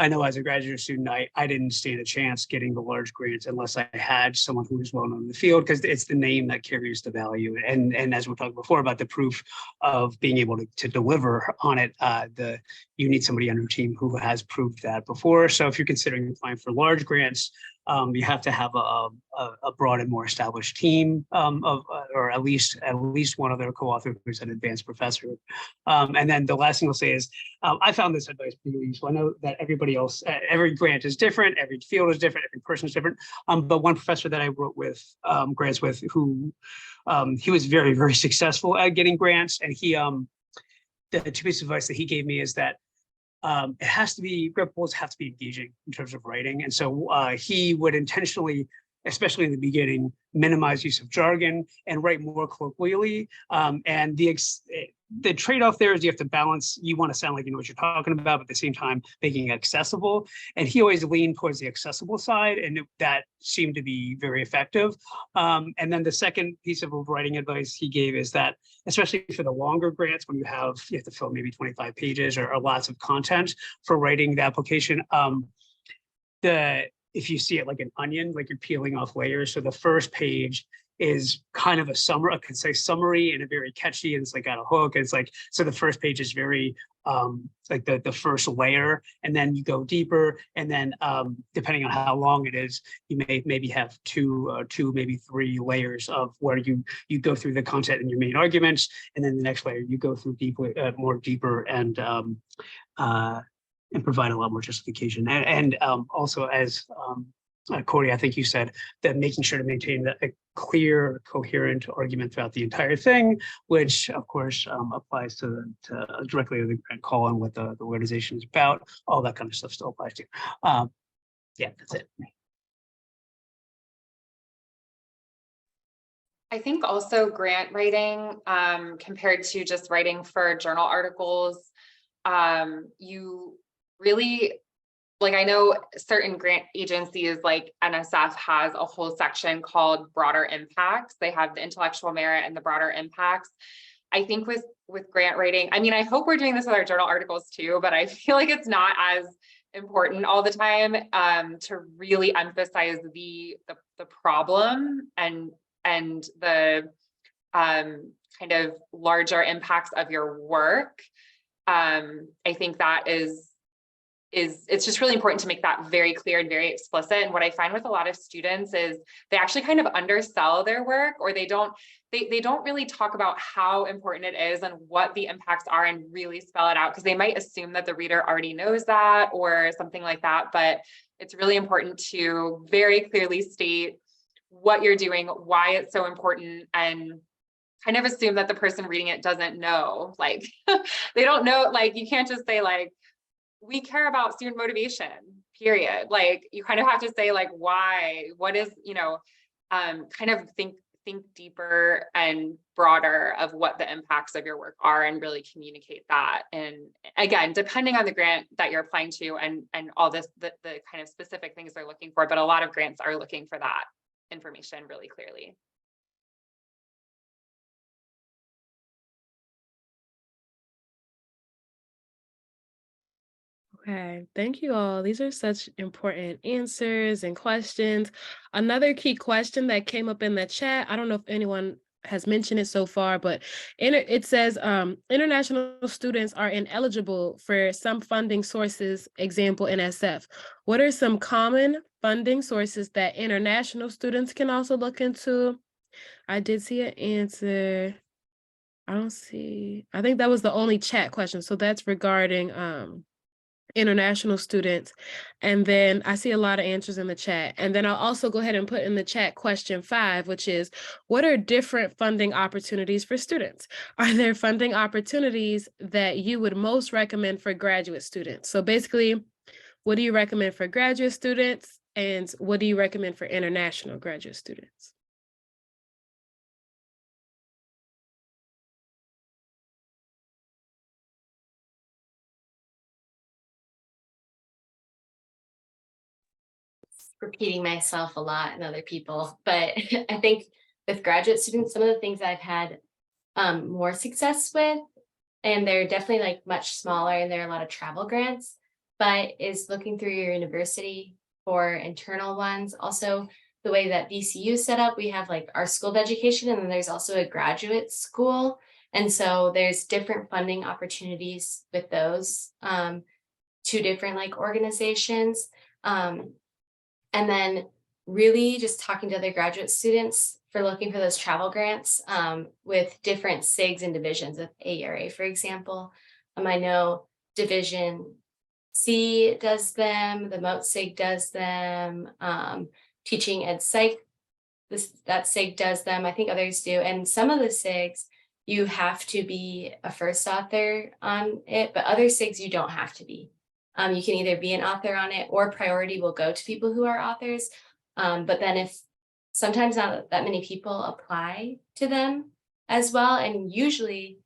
I know as a graduate student, I didn't stand a chance getting the large grants unless I had someone who was well known in the field, because it's the name that carries the value. And as we're talking before about the proof of being able to deliver on it, you need somebody on your team who has proved that before. So if you're considering applying for large grants, you have to have a broad and more established team or at least one other co-author who's an advanced professor. And then the last thing I'll say is, I found this advice pretty useful. I know that everybody else, every grant is different, every field is different, every person is different. But one professor that I wrote with grants with, who he was very, very successful at getting grants, and the two pieces of advice that he gave me is that grant proposals have to be engaging in terms of writing. And so he would intentionally, especially in the beginning, minimize use of jargon and write more colloquially. And the trade-off there is you have to balance, you want to sound like you know what you're talking about, but at the same time, making it accessible. And he always leaned towards the accessible side, and that seemed to be very effective. And then the second piece of writing advice he gave is that, especially for the longer grants, when you have to fill maybe 25 pages or lots of content for writing the application, if you see it like an onion, like you're peeling off layers. So the first page is kind of a concise summary and a very catchy, and it's like got a hook. And it's like, so the first page is very like the first layer, and then you go deeper. And then depending on how long it is, you may maybe have two, maybe three layers of where you go through the content and your main arguments. And then the next layer, you go through more deeper and provide a lot more justification. And also, as Corey, I think you said that making sure to maintain a clear, coherent argument throughout the entire thing, which of course applies to directly to the grant call and what the organization is about. All that kind of stuff still applies to. Yeah, that's it. I think also grant writing, compared to just writing for journal articles, you really, like, I know certain grant agencies like NSF has a whole section called broader impacts. They have the intellectual merit and the broader impacts. I think with grant writing, I mean, I hope we're doing this with our journal articles too, but I feel like it's not as important all the time to really emphasize the problem and the kind of larger impacts of your work. I think that is it's just really important to make that very clear and very explicit. And what I find with a lot of students is they actually kind of undersell their work, or they don't really talk about how important it is and what the impacts are and really spell it out, because they might assume that the reader already knows that or something like that. But it's really important to very clearly state what you're doing, why it's so important, and kind of assume that the person reading it doesn't know. Like they don't know, like you can't just say like, we care about student motivation, period. Like you kind of have to say like, why, what is, kind of think deeper and broader of what the impacts of your work are, and really communicate that. And again, depending on the grant that you're applying to and all this, the kind of specific things they're looking for, but a lot of grants are looking for that information really clearly. Okay, thank you all. These are such important answers and questions. Another key question that came up in the chat, I don't know if anyone has mentioned it so far, but it says international students are ineligible for some funding sources, example NSF. What are some common funding sources that international students can also look into? I did see an answer. I don't see, I think that was the only chat question. So that's regarding international students. And then I see a lot of answers in the chat. And then I'll also go ahead and put in the chat question 5, which is, what are different funding opportunities for students? Are there funding opportunities that you would most recommend for graduate students? So basically, what do you recommend for graduate students? And what do you recommend for international graduate students? Repeating myself a lot and other people, but I think with graduate students, some of the things I've had more success with, and they're definitely like much smaller and there are a lot of travel grants, but is looking through your university for internal ones. Also, the way that VCU is set up, we have like our school of education, and then there's also a graduate school. And so there's different funding opportunities with those two different like organizations. And then really just talking to other graduate students for looking for those travel grants with different SIGs and divisions with AERA, for example. I know Division C does them, the MOTE SIG does them, Teaching Ed Psych, that SIG does them, I think others do. And some of the SIGs, you have to be a first author on it, but other SIGs you don't have to be. You can either be an author on it, or priority will go to people who are authors. But then if sometimes not that many people apply to them as well, and usually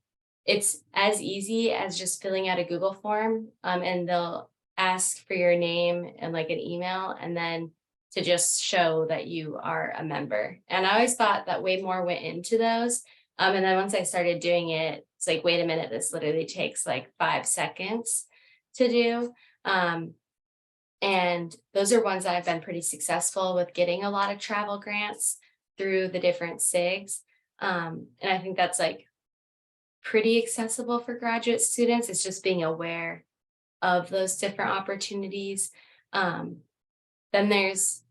it's as easy as just filling out a Google form, and they'll ask for your name and like an email, and then to just show that you are a member. And I always thought that way more went into those. And then once I started doing it, it's like, wait a minute, this literally takes like 5 seconds to do. And those are ones that I've been pretty successful with, getting a lot of travel grants through the different SIGs. And I think that's like pretty accessible for graduate students. It's just being aware of those different opportunities. Then there's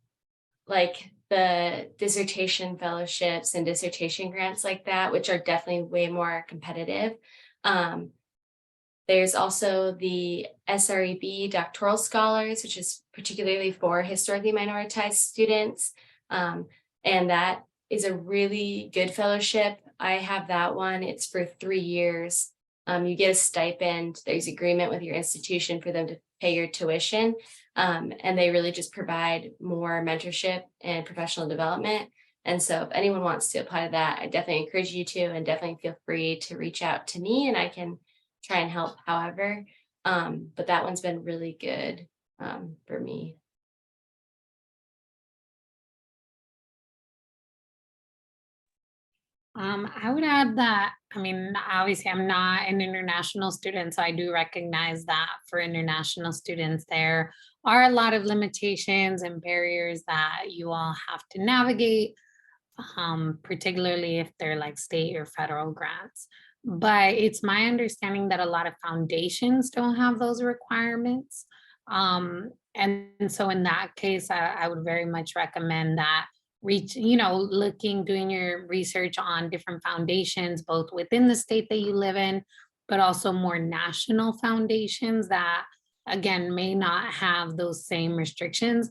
like the dissertation fellowships and dissertation grants like that, which are definitely way more competitive. There's also the SREB Doctoral Scholars, which is particularly for historically minoritized students. And that is a really good fellowship. I have that one. It's for 3 years. You get a stipend. There's agreement with your institution for them to pay your tuition. And they really just provide more mentorship and professional development. And so if anyone wants to apply to that, I definitely encourage you to, and definitely feel free to reach out to me and I can try and help however. But that one's been really good for me. I would add that, I mean, obviously I'm not an international student, so I do recognize that for international students, there are a lot of limitations and barriers that you all have to navigate, particularly if they're like state or federal grants. But it's my understanding that a lot of foundations don't have those requirements. And so in that case, I would very much recommend that doing your research on different foundations, both within the state that you live in, but also more national foundations that, again, may not have those same restrictions.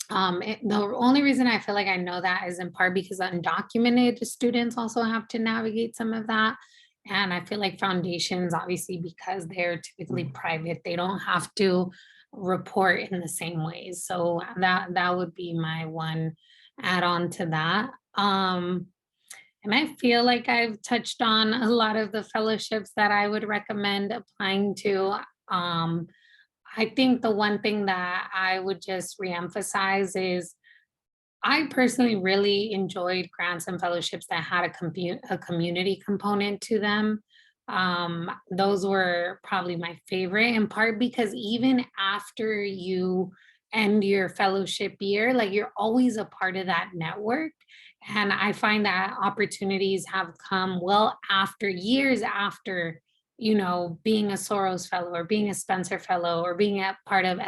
The only reason I feel like I know that is in part because undocumented students also have to navigate some of that. And I feel like foundations, obviously, because they're typically private, they don't have to report in the same ways. So that would be my one add on to that. And I feel like I've touched on a lot of the fellowships that I would recommend applying to. I think the one thing that I would just reemphasize is I personally really enjoyed grants and fellowships that had a community component to them. Those were probably my favorite, in part because even after you end your fellowship year, like you're always a part of that network. And I find that opportunities have come well after, years after, being a Soros Fellow or being a Spencer Fellow or being a part of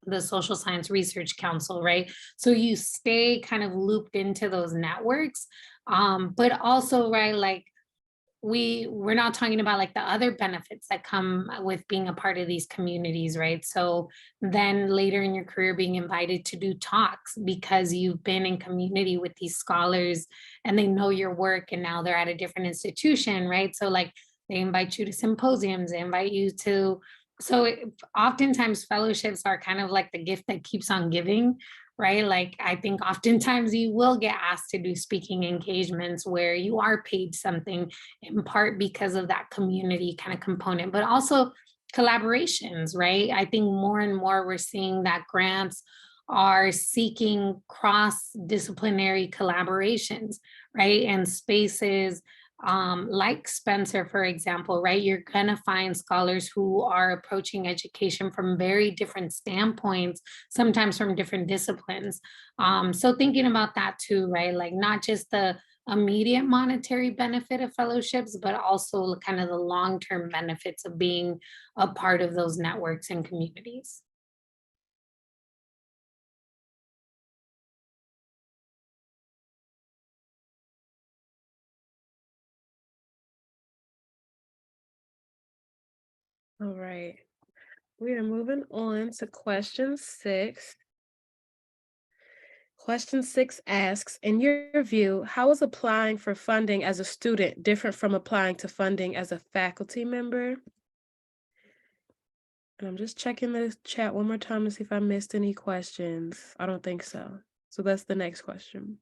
the Social Science Research Council, right? So you stay kind of looped into those networks. But also, right, like we're not talking about like the other benefits that come with being a part of these communities, right? So then later in your career, being invited to do talks because you've been in community with these scholars and they know your work and now they're at a different institution, right? So like they invite you to symposiums, they invite you to, oftentimes fellowships are kind of like the gift that keeps on giving, right? Like I think oftentimes you will get asked to do speaking engagements where you are paid something in part because of that community kind of component, but also collaborations, right? I think more and more we're seeing that grants are seeking cross-disciplinary collaborations, right? And spaces like Spencer, for example, right? You're gonna find scholars who are approaching education from very different standpoints, sometimes from different disciplines. So thinking about that too, right? Like not just the immediate monetary benefit of fellowships, but also kind of the long-term benefits of being a part of those networks and communities. All right. We are moving on to question 6. Question 6 asks, in your view, how is applying for funding as a student different from applying to funding as a faculty member? And I'm just checking the chat one more time to see if I missed any questions. I don't think so. So that's the next question.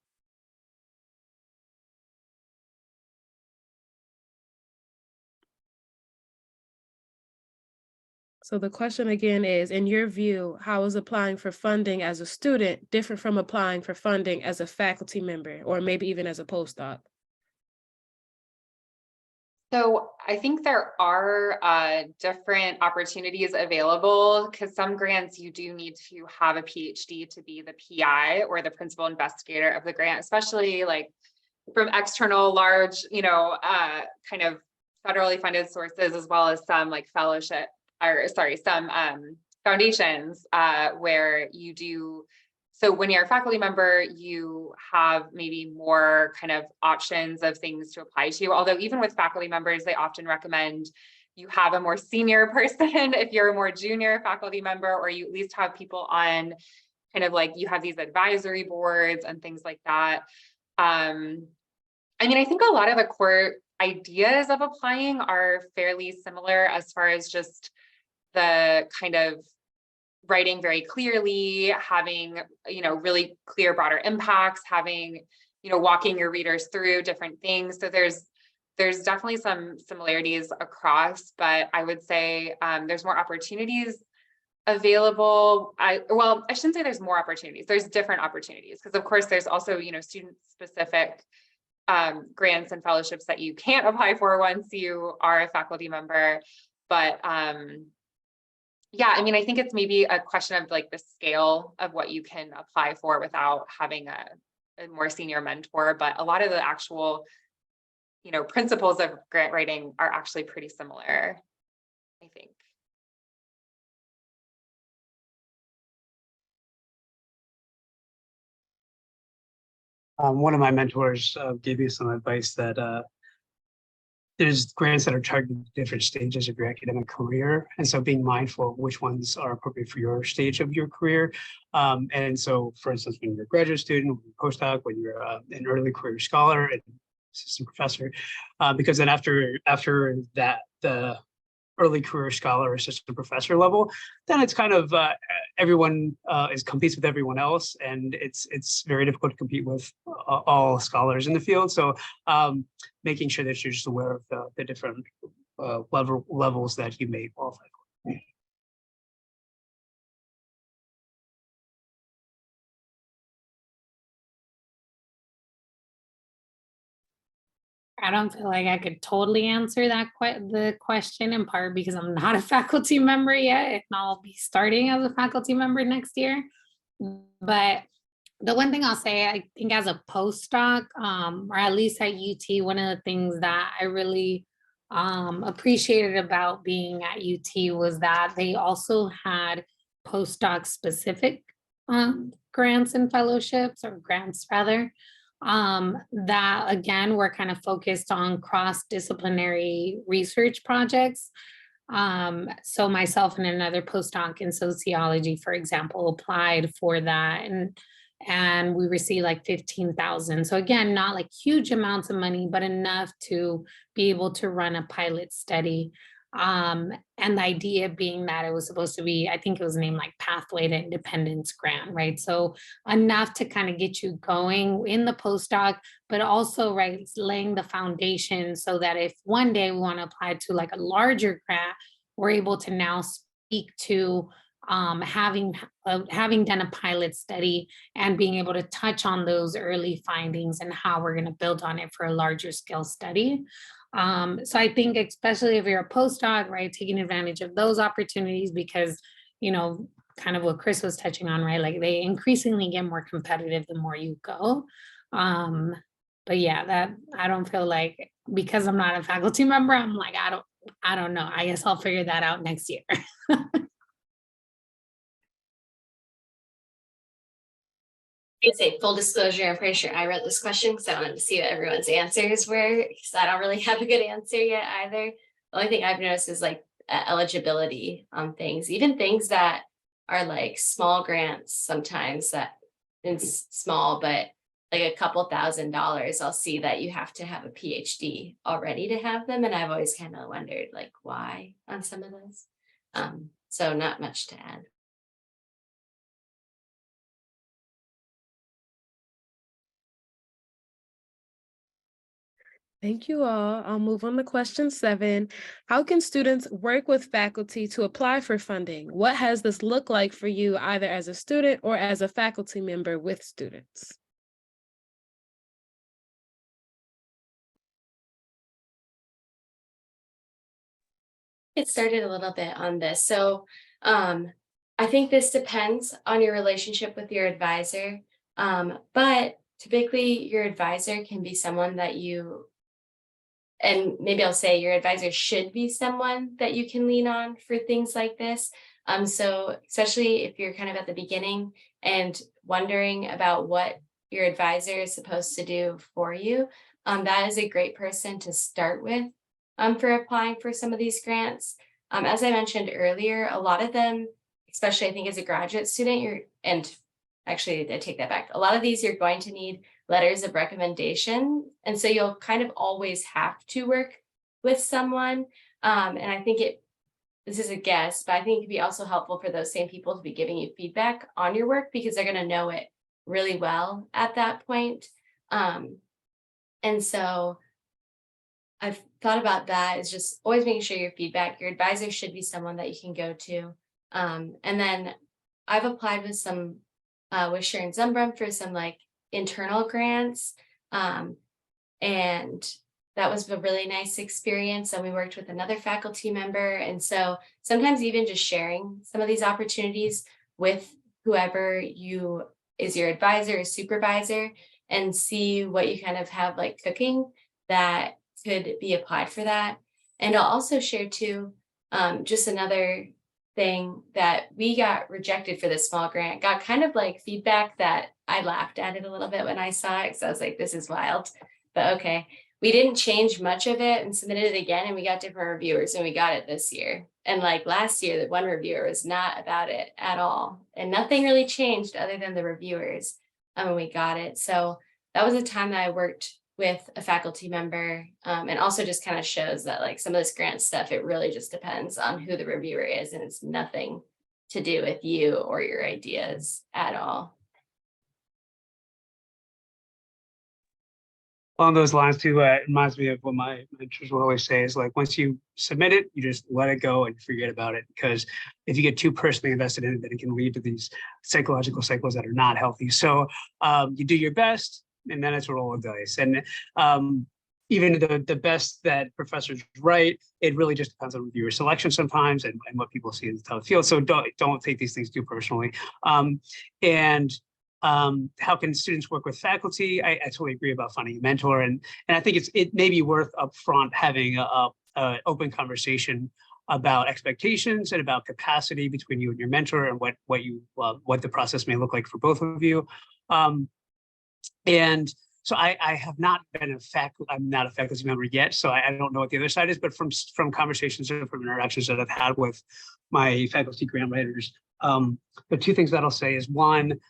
So the question again is, in your view, how is applying for funding as a student different from applying for funding as a faculty member, or maybe even as a postdoc? So I think there are different opportunities available because some grants you do need to have a PhD to be the PI or the principal investigator of the grant, especially like from external large, kind of federally funded sources, as well as some like fellowship or sorry, some foundations where you do. So when you're a faculty member, you have maybe more kind of options of things to apply to. Although even with faculty members, they often recommend you have a more senior person if you're a more junior faculty member, or you at least have people on kind of like you have these advisory boards and things like that. I mean, I think a lot of the core ideas of applying are fairly similar as far as just the kind of writing very clearly, having, really clear, broader impacts, having, walking your readers through different things. So there's definitely some similarities across, but I would say there's more opportunities available. I shouldn't say there's more opportunities. There's different opportunities because of course there's also, student specific grants and fellowships that you can't apply for once you are a faculty member. But yeah, I mean, I think it's maybe a question of like the scale of what you can apply for without having a more senior mentor, but a lot of the actual, principles of grant writing are actually pretty similar, I think. one of my mentors gave me some advice that there's grants that are targeted at different stages of your academic career. And so being mindful of which ones are appropriate for your stage of your career. And so, for instance, when you're a graduate student, when you're a postdoc, when you're an early career scholar and assistant professor, because then after that, the early career scholar, assistant professor level, then it's kind of everyone competes with everyone else, and it's very difficult to compete with all scholars in the field. So making sure that you're just aware of the different levels that you may qualify for. I don't feel like I could totally answer the question, in part because I'm not a faculty member yet, and I'll be starting as a faculty member next year. But the one thing I'll say, I think as a postdoc, or at least at UT, one of the things that I really appreciated about being at UT was that they also had postdoc specific grants and fellowships, or grants rather, that again were kind of focused on cross-disciplinary research projects. So myself and another postdoc in sociology, for example, applied for that, and we received like 15,000. So again, not like huge amounts of money, but enough to be able to run a pilot study. And the idea being that it was supposed to be, I think it was named like Pathway to Independence Grant, right? So enough to kind of get you going in the postdoc, but also, right, laying the foundation so that if one day we want to apply to like a larger grant, we're able to now speak to having done a pilot study and being able to touch on those early findings and how we're going to build on it for a larger scale study. So I think especially if you're a postdoc, right, taking advantage of those opportunities, because, you know, kind of what Chris was touching on, right, like they increasingly get more competitive the more you go. But yeah, that I don't feel like, because I'm not a faculty member, I'm like, I don't know. I guess I'll figure that out next year. I say full disclosure, I'm pretty sure I wrote this question because I wanted to see what everyone's answers were, because I don't really have a good answer yet either. The only thing I've noticed is like eligibility on things, even things that are like small grants sometimes, that it's small, but like a couple $1,000s, I'll see that you have to have a PhD already to have them. And I've always kind of wondered like why on some of those. So not much to add. Thank you all. I'll move on to question 7. How can students work with faculty to apply for funding? What has this looked like for you, either as a student or as a faculty member with students? Get started a little bit on this. So I think this depends on your relationship with your advisor. But typically your advisor can be someone that you, and maybe I'll say your advisor should be someone that you can lean on for things like this. So especially if you're kind of at the beginning and wondering about what your advisor is supposed to do for you, that is a great person to start with for applying for some of these grants. As I mentioned earlier, a lot of them, especially I think as a graduate student, actually I take that back. A lot of these you're going to need letters of recommendation. And so you'll kind of always have to work with someone. And I think this is a guess, but I think it could be also helpful for those same people to be giving you feedback on your work, because they're going to know it really well at that point. And so I've thought about that, is just always making sure your advisor should be someone that you can go to. And then I've applied with with Sharon Zumbrum for some like internal grants. And that was a really nice experience. And we worked with another faculty member. And so sometimes even just sharing some of these opportunities with whoever is your advisor or supervisor, and see what you kind of have like cooking that could be applied for that. And I'll also share too, just another thing, that we got rejected for this small grant, got kind of like feedback that I laughed at it a little bit when I saw it because I was like, this is wild. But okay. We didn't change much of it and submitted it again, and we got different reviewers, and we got it this year. And like last year, the one reviewer was not about it at all. And nothing really changed other than the reviewers when we got it. So that was a time that I worked with a faculty member, and also just kind of shows that like some of this grant stuff, it really just depends on who the reviewer is, and it's nothing to do with you or your ideas at all. Along those lines too, it reminds me of what my mentors will always say is like, once you submit it, you just let it go and forget about it. Because if you get too personally invested in it, then it can lead to these psychological cycles that are not healthy. So you do your best, and then it's a roll of dice. And even the best that professors write, it really just depends on reviewer selection sometimes and what people see in the tough field. So don't take these things too personally. How can students work with faculty? I totally agree about finding a mentor, and I think it may be worth upfront having a open conversation about expectations and about capacity between you and your mentor, and what the process may look like for both of you. And so I have not been I'm not a faculty member yet, so I don't know what the other side is. But from conversations or from interactions that I've had with my faculty grant writers, the two things that I'll say is one.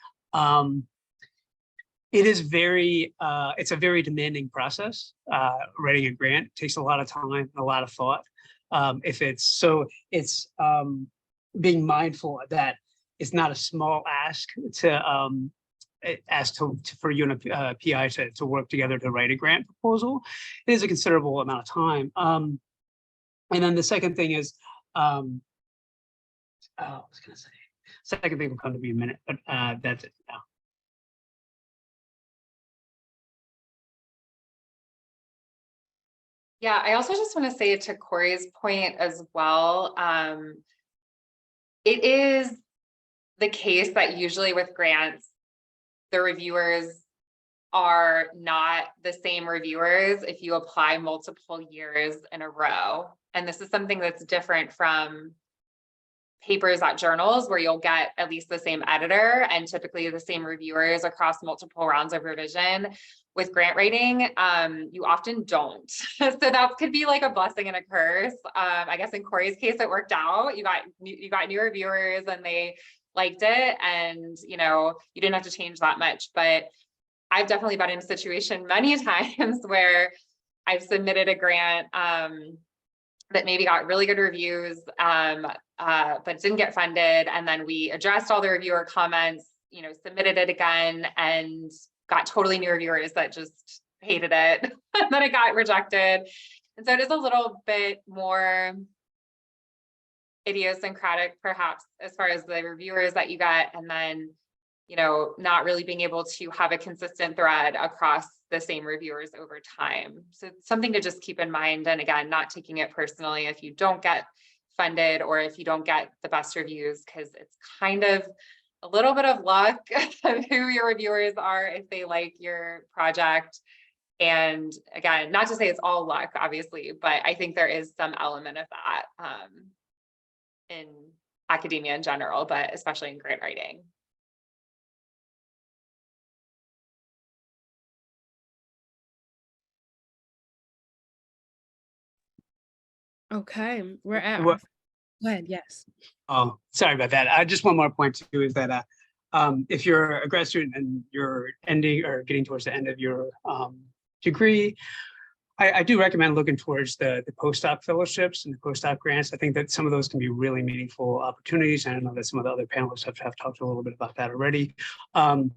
It is it's a very demanding process. Writing a grant takes a lot of time, and a lot of thought. It's being mindful that it's not a small ask for you and a PI to work together to write a grant proposal. It is a considerable amount of time. And then the second thing is, I was going to say. Second thing will come to me in a minute, but that's it now. Yeah, I also just want to say to Corey's point as well, it is the case that usually with grants, the reviewers are not the same reviewers if you apply multiple years in a row. And this is something that's different from papers at journals where you'll get at least the same editor and typically the same reviewers across multiple rounds of revision. With grant writing, you often don't. So that could be like a blessing and a curse. I guess in Corey's case, it worked out. You got new reviewers and they liked it, and you didn't have to change that much. But I've definitely been in a situation many times where I've submitted a grant that maybe got really good reviews, but didn't get funded. And then we addressed all the reviewer comments, submitted it again, and got totally new reviewers that just hated it. And then it got rejected. And so it is a little bit more idiosyncratic, perhaps, as far as the reviewers that you get, and then, not really being able to have a consistent thread across the same reviewers over time. So it's something to just keep in mind. And again, not taking it personally if you don't get funded or if you don't get the best reviews, because it's kind of a little bit of luck of who your reviewers are, if they like your project. And again, not to say it's all luck, obviously, but I think there is some element of that in academia in general, but especially in grant writing. Okay, we're at. What- Go ahead. Yes. Oh, sorry about that. Just one more point too is that if you're a grad student and you're ending or getting towards the end of your degree, I do recommend looking towards the postdoc fellowships and the postdoc grants. I think that some of those can be really meaningful opportunities. And I know that some of the other panelists have talked a little bit about that already. And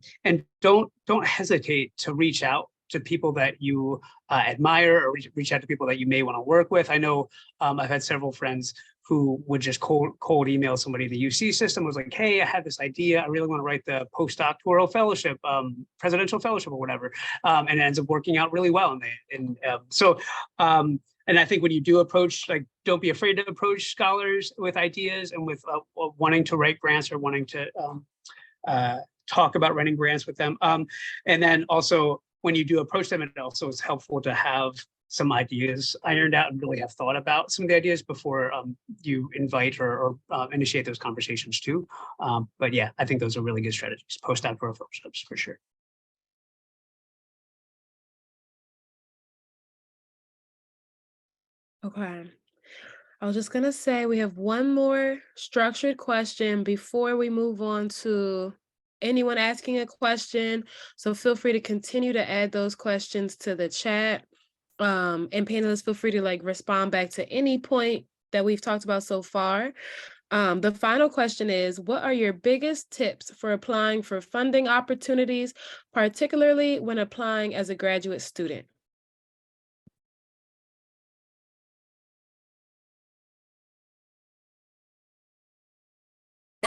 don't hesitate to reach out to people that you admire, or reach out to people that you may want to work with. I know I've had several friends who would just cold email somebody in the UC system, was like, hey, I had this idea. I really want to write the postdoctoral fellowship, presidential fellowship or whatever. And it ends up working out really well. And I think when you do approach, like, don't be afraid to approach scholars with ideas and with wanting to write grants or wanting to talk about writing grants with them. And then also, when you do approach them, it also is helpful to have some ideas ironed out and really have thought about some of the ideas before you invite or initiate those conversations too. But yeah, I think those are really good strategies, post-doctoral fellowships for sure. Okay. I was just gonna say we have one more structured question before we move on to anyone asking a question. So feel free to continue to add those questions to the chat. And panelists, feel free to like respond back to any point that we've talked about so far. The final question is, what are your biggest tips for applying for funding opportunities, particularly when applying as a graduate student?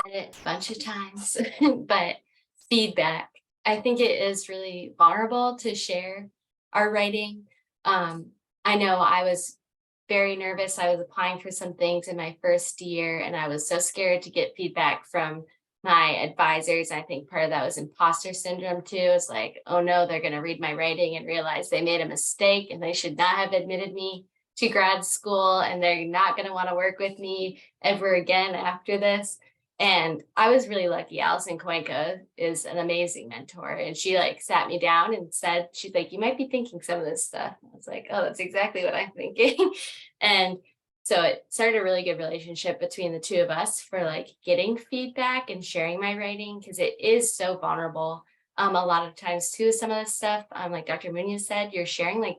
Said it a bunch of times, but feedback. I think it is really vulnerable to share our writing. I know I was very nervous. I was applying for some things in my first year, and I was so scared to get feedback from my advisors. I think part of that was imposter syndrome too. It's like, oh no, they're going to read my writing and realize they made a mistake and they should not have admitted me to grad school, and they're not going to want to work with me ever again after this. And I was really lucky. Allison Cuenca is an amazing mentor. And she like sat me down and said, she's like, you might be thinking some of this stuff. I was like, oh, that's exactly what I'm thinking. And so it started a really good relationship between the two of us for like getting feedback and sharing my writing, because it is so vulnerable. A lot of times too, some of this stuff, like Dr. Munoz said, you're sharing like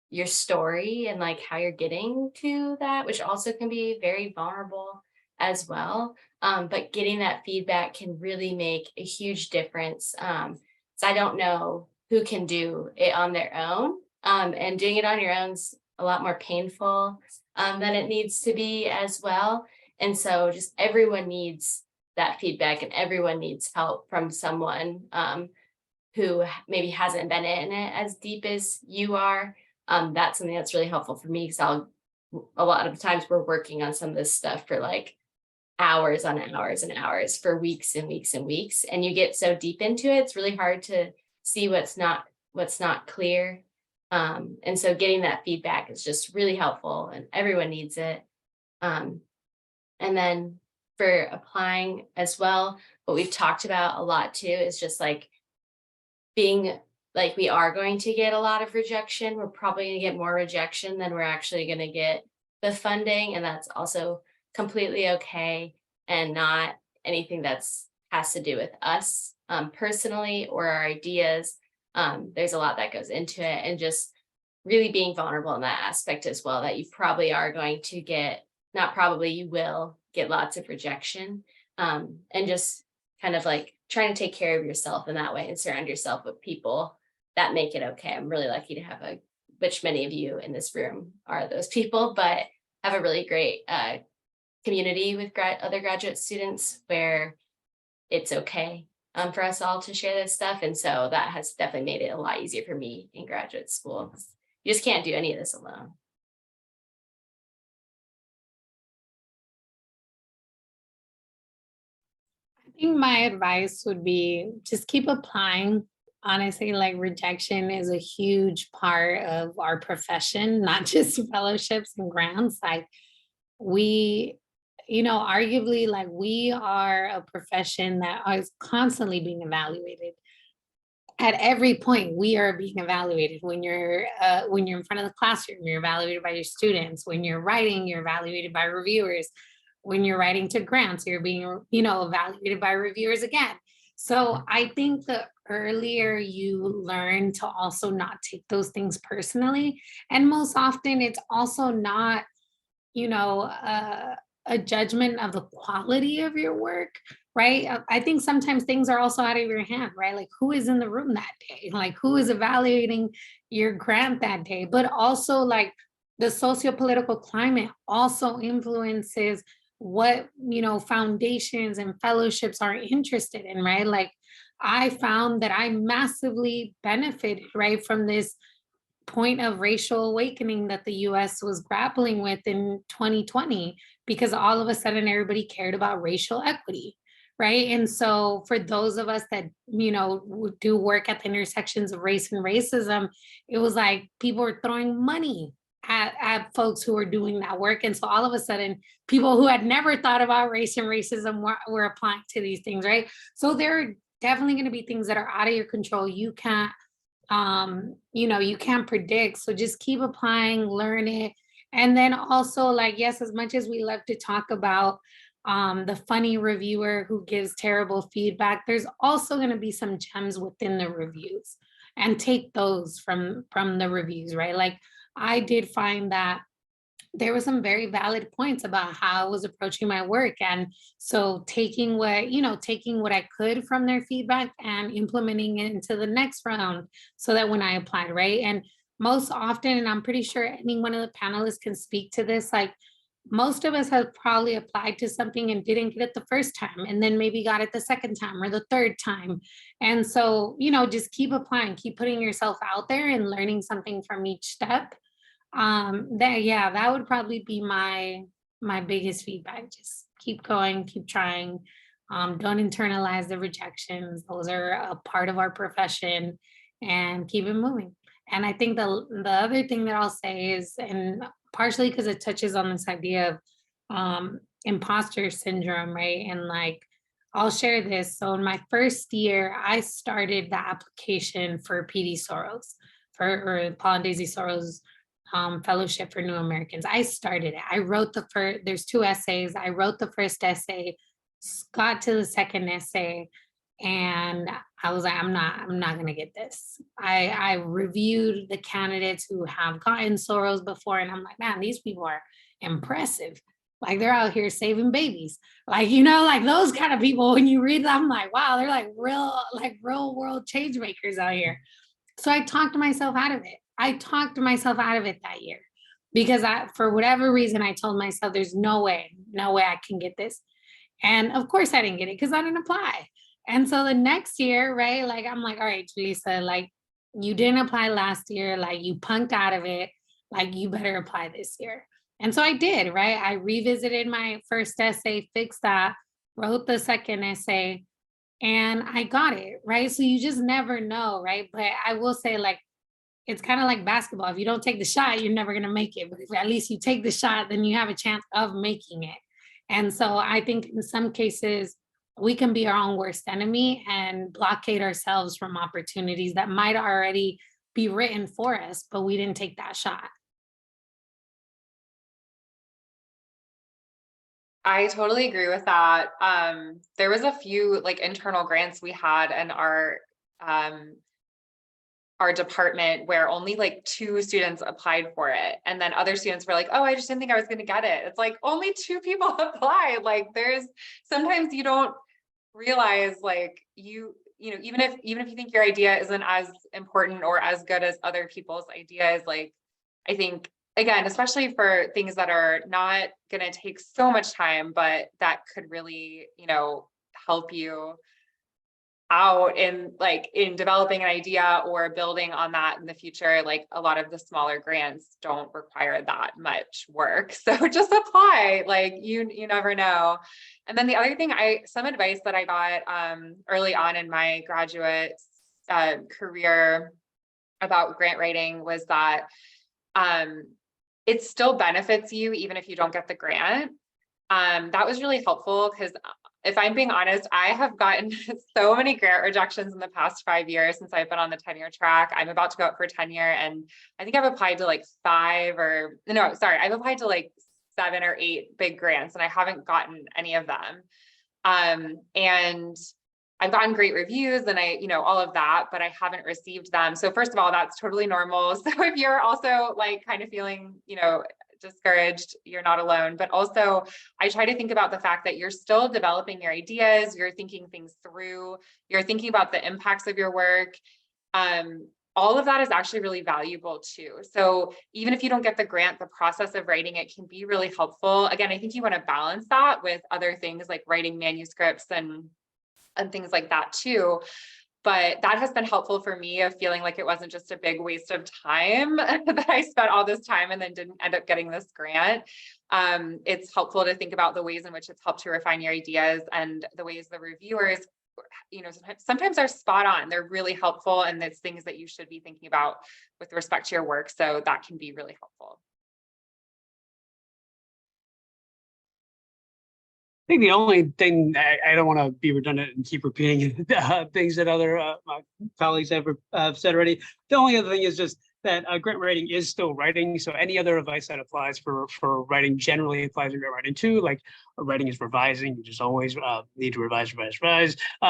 your story and like how you're getting to that, which also can be very vulnerable as well. But getting that feedback can really make a huge difference. So I don't know who can do it on their own. And doing it on your own is a lot more painful than it needs to be as well. And so just everyone needs that feedback, and everyone needs help from someone who maybe hasn't been in it as deep as you are. That's something that's really helpful for me, because a lot of times we're working on some of this stuff for like hours on hours and hours for weeks and weeks and weeks. And you get so deep into it, it's really hard to see what's not clear. And so getting that feedback is just really helpful, and everyone needs it. And then for applying as well, what we've talked about a lot too is just like being like, we are going to get a lot of rejection. We're probably going to get more rejection than we're actually going to get the funding. And that's also completely okay, and not anything that's has to do with us personally or our ideas. There's a lot that goes into it, and just really being vulnerable in that aspect as well, that you probably are going to get, not probably, you will get lots of rejection, and just kind of like trying to take care of yourself in that way and surround yourself with people that make it okay. I'm really lucky to have which many of you in this room are those people, but have a really great community with other graduate students where it's okay for us all to share this stuff. And so that has definitely made it a lot easier for me in graduate school. You just can't do any of this alone. I think my advice would be just keep applying. Honestly, like rejection is a huge part of our profession, not just fellowships and grants. Like we, arguably, like we are a profession that is constantly being evaluated. At every point, we are being evaluated. When you're in front of the classroom, you're evaluated by your students. When you're writing, you're evaluated by reviewers. When you're writing to grants, you're being, evaluated by reviewers again. So I think the earlier you learn to also not take those things personally, and most often it's also not, a judgment of the quality of your work, right? I think sometimes things are also out of your hand, right? Like who is in the room that day? Like who is evaluating your grant that day? But also like the socio-political climate also influences what, foundations and fellowships are interested in, right? Like I found that I massively benefited, right, from this point of racial awakening that the US was grappling with in 2020, because all of a sudden everybody cared about racial equity, right? And so for those of us that, do work at the intersections of race and racism, it was like people were throwing money at folks who were doing that work. And so all of a sudden, people who had never thought about race and racism were applying to these things, right? So there are definitely going to be things that are out of your control. You can't, you can't predict. So just keep applying, learn it. And then also, like, yes, as much as we love to talk about the funny reviewer who gives terrible feedback, there's also going to be some gems within the reviews, and take those from the reviews, right? Like, I did find that there were some very valid points about how I was approaching my work. And so taking what I could from their feedback and implementing it into the next round, so that when I applied, right? And most often, and I'm pretty sure any one of the panelists can speak to this, like, most of us have probably applied to something and didn't get it the first time, and then maybe got it the second time or the third time. And so, just keep applying, keep putting yourself out there and learning something from each step. That would probably be my biggest feedback. Just keep going, keep trying. Don't internalize the rejections. Those are a part of our profession, and keep it moving. And I think the other thing that I'll say is, and partially because it touches on this idea of imposter syndrome, right? And like, I'll share this. So in my first year, I started the application for PD Soros, or Paul and Daisy Soros Fellowship for New Americans. I started it. I wrote there's 2 essays. I wrote the first essay, got to the second essay, and I was like, I'm not gonna get this. I reviewed the candidates who have gotten Soros before, and I'm like, man, these people are impressive. Like, they're out here saving babies. Like, like those kind of people, when you read them, I'm like, wow, they're like real world change makers out here. So I talked myself out of it. That year, because for whatever reason, I told myself there's no way I can get this. And of course I didn't get it because I didn't apply. And so the next year, right, like, I'm like, all right, Julissa, like, you didn't apply last year, like, you punked out of it, like, you better apply this year. And so I did, right? I revisited my first essay, fixed that, wrote the second essay, and I got it, right? So you just never know, right? But I will say, like, it's kind of like basketball. If you don't take the shot, you're never going to make it. But if at least you take the shot, then you have a chance of making it. And so I think in some cases, we can be our own worst enemy and blockade ourselves from opportunities that might already be written for us, but we didn't take that shot. I totally agree with that. There was a few like internal grants we had in our department where only like 2 students applied for it. And then other students were like, oh, I just didn't think I was going to get it. It's like only 2 people applied. Like, sometimes you don't realize, like, even if you think your idea isn't as important or as good as other people's ideas, like, I think, again, especially for things that are not going to take so much time, but that could really, help you out in developing an idea or building on that in the future. Like, a lot of the smaller grants don't require that much work. So just apply, like, you never know. And then the other thing, some advice that I got early on in my graduate career about grant writing was that it still benefits you even if you don't get the grant. That was really helpful because if I'm being honest, I have gotten so many grant rejections in the past 5 years since I've been on the tenure track. I'm about to go up for tenure, and I think I've applied to like I've applied to like 7 or 8 big grants, and I haven't gotten any of them. And I've gotten great reviews and all of that, but I haven't received them. So first of all, that's totally normal. So if you're also like kind of feeling, discouraged, you're not alone. But also, I try to think about the fact that you're still developing your ideas, you're thinking things through, you're thinking about the impacts of your work. All of that is actually really valuable too. So even if you don't get the grant, the process of writing it can be really helpful. Again, I think you want to balance that with other things like writing manuscripts and things like that too. But that has been helpful for me of feeling like it wasn't just a big waste of time that I spent all this time and then didn't end up getting this grant. It's helpful to think about the ways in which it's helped to refine your ideas and the ways the reviewers, sometimes are spot on. They're really helpful, and it's things that you should be thinking about with respect to your work. So that can be really helpful. I think the only thing, I don't want to be redundant and keep repeating things that other my colleagues have said already. The only other thing is just that grant writing is still writing. So any other advice that applies for writing generally applies to grant writing too. Like writing is revising, you just always need to revise.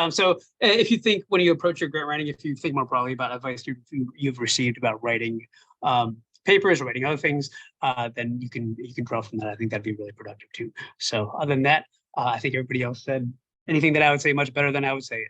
So if you think when you approach your grant writing, if you think more broadly about advice you've received about writing papers or writing other things, then you can draw from that. I think that'd be really productive too. So other than that, I think everybody else said anything that I would say much better than I would say it.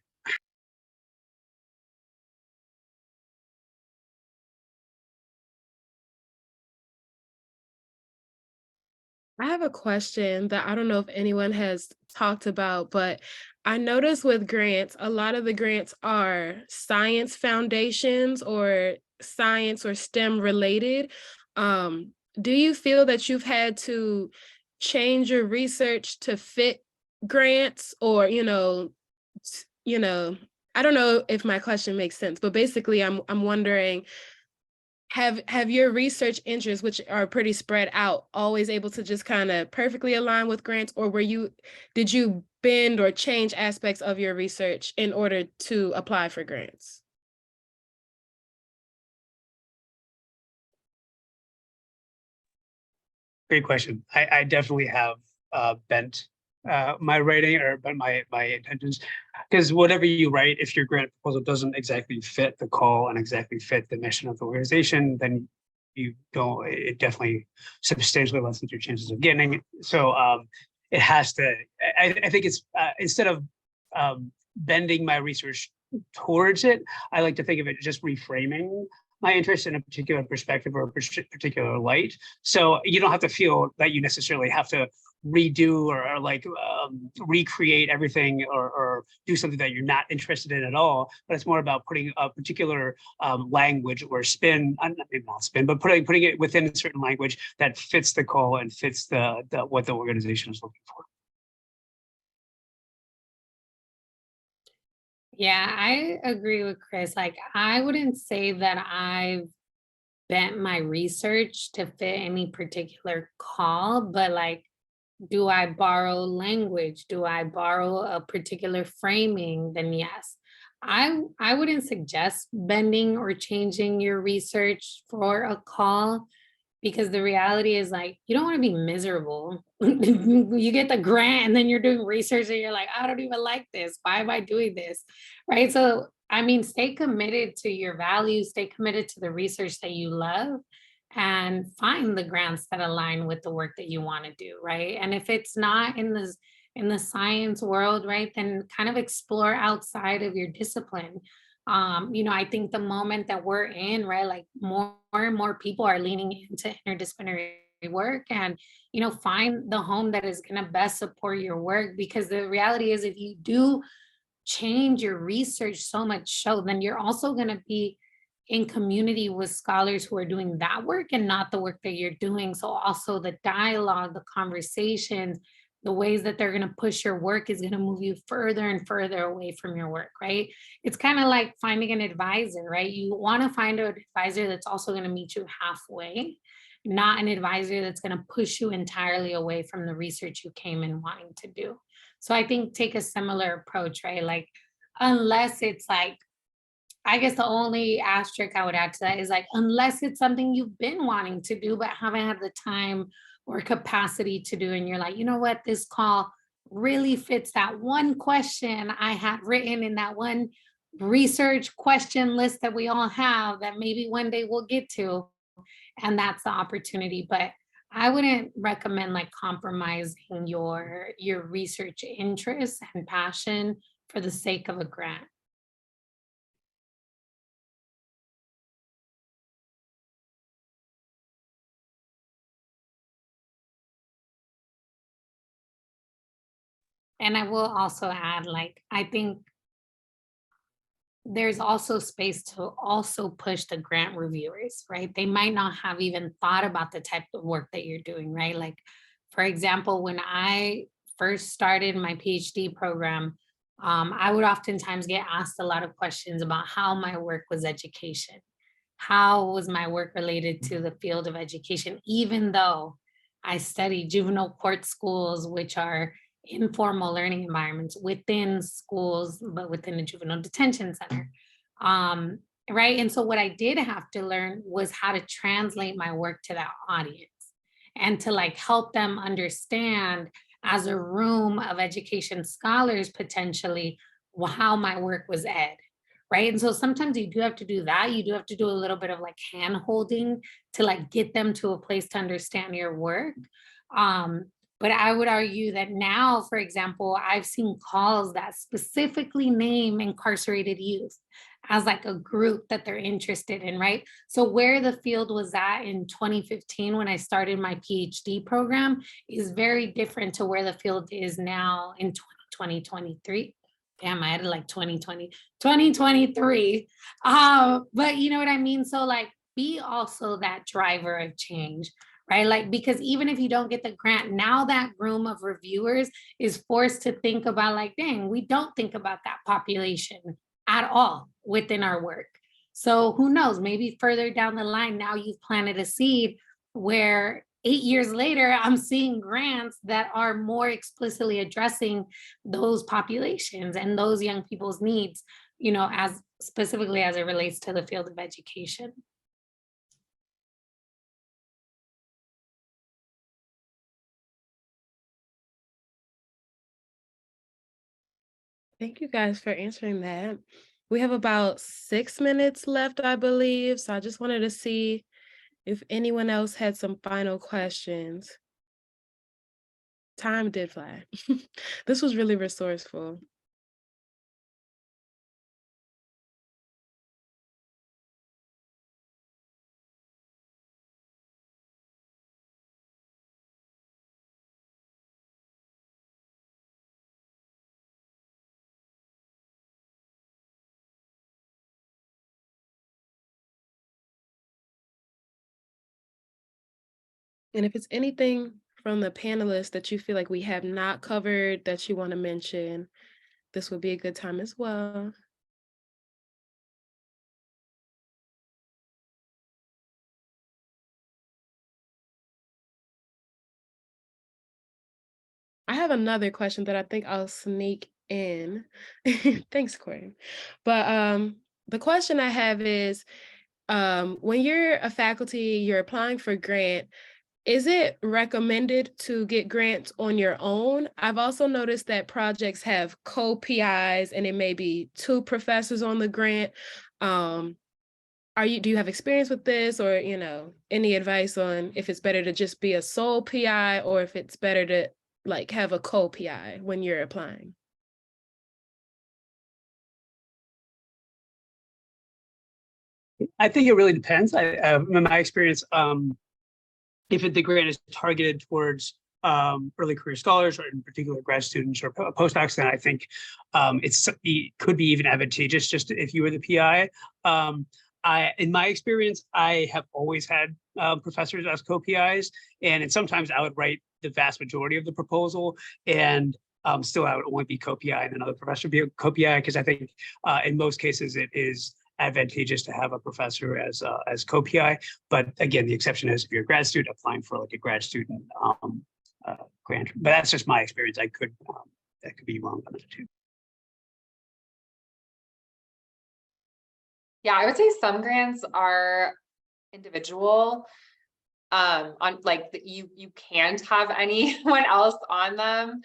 I have a question that I don't know if anyone has talked about, but I noticed with grants, a lot of the grants are science foundations or science or STEM related. Do you feel that you've had to change your research to fit grants, or, I don't know if my question makes sense, but basically I'm wondering, have your research interests, which are pretty spread out, always able to just kind of perfectly align with grants, or did you bend or change aspects of your research in order to apply for grants? Great question. I definitely have bent my writing or bent my intentions, because whatever you write, if your grant proposal doesn't exactly fit the call and exactly fit the mission of the organization, then it definitely substantially lessens your chances of getting it. So it has to, I think it's instead of bending my research towards it, I like to think of it just reframing my interest in a particular perspective or a particular light. So you don't have to feel that you necessarily have to redo or like recreate everything or do something that you're not interested in at all. But it's more about putting a particular language or spin, maybe not spin, but putting it within a certain language that fits the call and fits the what the organization is looking for. Yeah, I agree with Chris. Like, I wouldn't say that I've bent my research to fit any particular call, but like, do I borrow language? Do I borrow a particular framing? Then yes. I wouldn't suggest bending or changing your research for a call, because the reality is like you don't want to be miserable. You get the grant and then you're doing research and you're like, I don't even like this. Why am I doing this? Right. So I mean, stay committed to your values, stay committed to the research that you love, and find the grants that align with the work that you want to do. Right. And if it's not in the science world, right, then kind of explore outside of your discipline. I think the moment that we're in, right, like more and more people are leaning into interdisciplinary work, and find the home that is going to best support your work, because the reality is if you do change your research so much so, then you're also going to be in community with scholars who are doing that work and not the work that you're doing. So also the dialogue, the conversations, the ways that they're going to push your work is going to move you further and further away from your work, right? It's kind of like finding an advisor, right? You want to find an advisor that's also going to meet you halfway, not an advisor that's going to push you entirely away from the research you came in wanting to do. So I think take a similar approach, right? Like, unless it's like, I guess the only asterisk I would add to that is like, unless it's something you've been wanting to do, but haven't had the time or capacity to do, and you're like, you know what, this call really fits that one question I had written in that one research question list that we all have that maybe one day we'll get to. And that's the opportunity. But I wouldn't recommend like compromising your research interest and passion for the sake of a grant. And I will also add, like, I think there's also space to also push the grant reviewers, right? They might not have even thought about the type of work that you're doing, right? Like, for example, when I first started my PhD program, I would oftentimes get asked a lot of questions about how my work was education. How was my work related to the field of education, even though I studied juvenile court schools, which are informal learning environments within schools, but within a juvenile detention center. Um, right. And so what I did have to learn was how to translate my work to that audience and to like help them understand as a room of education scholars potentially how my work was ed. Right. And so sometimes you do have to do that. You do have to do a little bit of like hand holding to like get them to a place to understand your work. Um, but I would argue that now, for example, I've seen calls that specifically name incarcerated youth as like a group that they're interested in, right? So where the field was at in 2015 when I started my PhD program is very different to where the field is now in 2023. Damn, I had like 2023. But you know what I mean? So like be also that driver of change, right? Like, because even if you don't get the grant, now that room of reviewers is forced to think about like, dang, we don't think about that population at all within our work. So who knows, maybe further down the line, now you've planted a seed where 8 years later, I'm seeing grants that are more explicitly addressing those populations and those young people's needs, you know, as specifically as it relates to the field of education. Thank you guys for answering that. We have about 6 minutes left, I believe. So I just wanted to see if anyone else had some final questions. Time did fly. This was really resourceful. And if it's anything from the panelists that you feel like we have not covered that you want to mention, this would be a good time as well. I have another question that I think I'll sneak in. Thanks, Corey. But the question I have is, when you're a faculty, you're applying for grant, is it recommended to get grants on your own? I've also noticed that projects have co-PIs and it may be 2 professors on the grant. Do you have experience with this, or, you know, any advice on if it's better to just be a sole PI or if it's better to like have a co-PI when you're applying? I think it really depends. In my experience, if the grant is targeted towards early career scholars or in particular grad students or postdocs, then I think it could be even advantageous just if you were the PI. In my experience, I have always had professors as co-PIs, and sometimes I would write the vast majority of the proposal, and still I would only be co-PI and another professor be a co-PI, because I think in most cases it is advantageous to have a professor as co-PI. But again, the exception is if you're a grad student applying for like a grad student grant. But that's just my experience. That could be wrong on it too. Yeah, I would say some grants are individual. On like you can't have anyone else on them.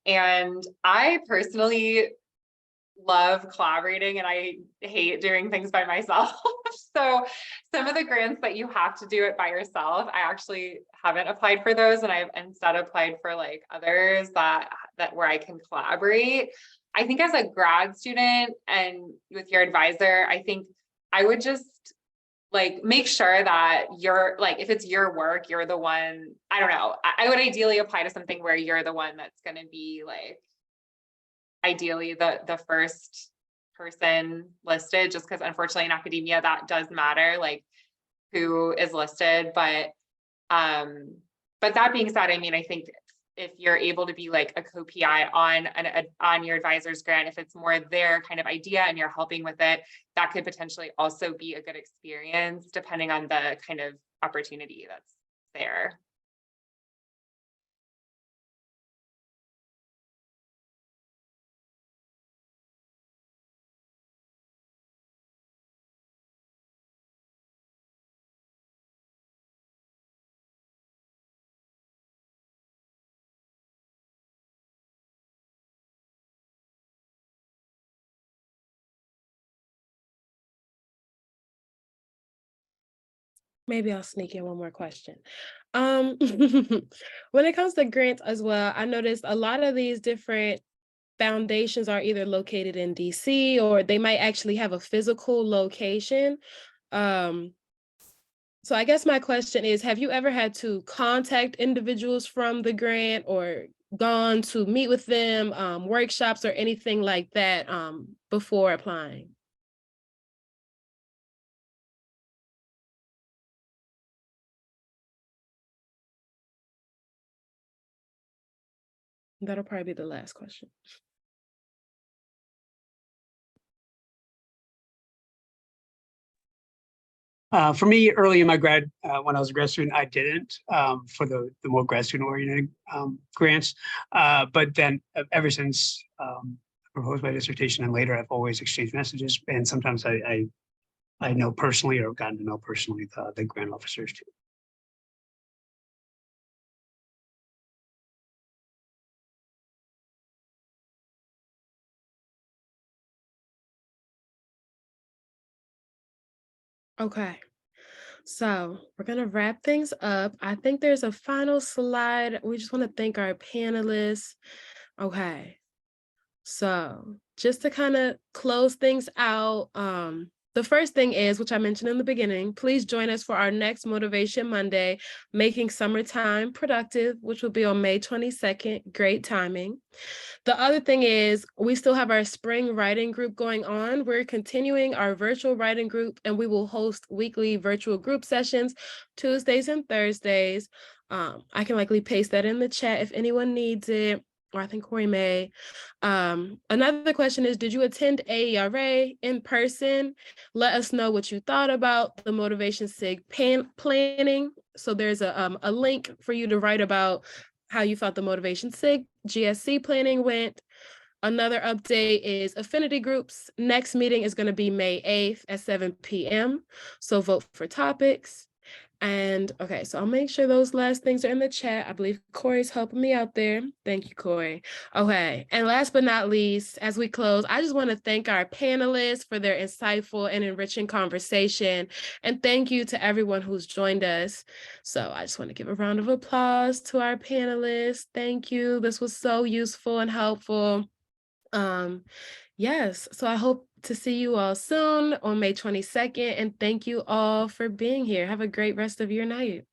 And I personally love collaborating and I hate doing things by myself. So some of the grants that you have to do it by yourself, I actually haven't applied for those, and I've instead applied for like others that where I can collaborate. I think as a grad student and with your advisor, I think I would just like make sure that you're like, if it's your work, you're the one, I don't know. I would ideally apply to something where you're the one that's going to be like, ideally the first person listed, just because unfortunately in academia, that does matter, like who is listed, but that being said, I mean, I think if you're able to be like a co-PI on your advisor's grant, if it's more their kind of idea and you're helping with it, that could potentially also be a good experience depending on the kind of opportunity that's there. Maybe I'll sneak in one more question. When it comes to grants as well, I noticed a lot of these different foundations are either located in DC or they might actually have a physical location. So I guess my question is, have you ever had to contact individuals from the grant or gone to meet with them, workshops or anything like that before applying? That'll probably be the last question. For me, early in my when I was a grad student, I didn't for the more grad student oriented grants. But then ever since I proposed my dissertation and later, I've always exchanged messages. And sometimes I know personally or gotten to know personally the grant officers too. Okay. So we're gonna wrap things up. I think there's a final slide. We just want to thank our panelists. Okay. So just to kind of close things out, the first thing is, which I mentioned in the beginning, please join us for our next Motivation Monday, Making Summertime Productive, which will be on May 22nd. Great timing. The other thing is we still have our spring writing group going on. We're continuing our virtual writing group and we will host weekly virtual group sessions, Tuesdays and Thursdays. I can likely paste that in the chat if anyone needs it, or I think Corey may. Another question is, did you attend AERA in person? Let us know what you thought about the Motivation SIG planning. So there's a link for you to write about how you thought the Motivation SIG GSC planning went. Another update is affinity groups. Next meeting is going to be May 8th at 7 p.m. So vote for topics. And okay, so I'll make sure those last things are in the chat. I believe Corey's helping me out there. Thank you, Corey. Okay, and last but not least, as we close, I just want to thank our panelists for their insightful and enriching conversation. And thank you to everyone who's joined us. So I just want to give a round of applause to our panelists. Thank you. This was so useful and helpful. Yes, so I hope to see you all soon on May 22nd, and thank you all for being here. Have a great rest of your night.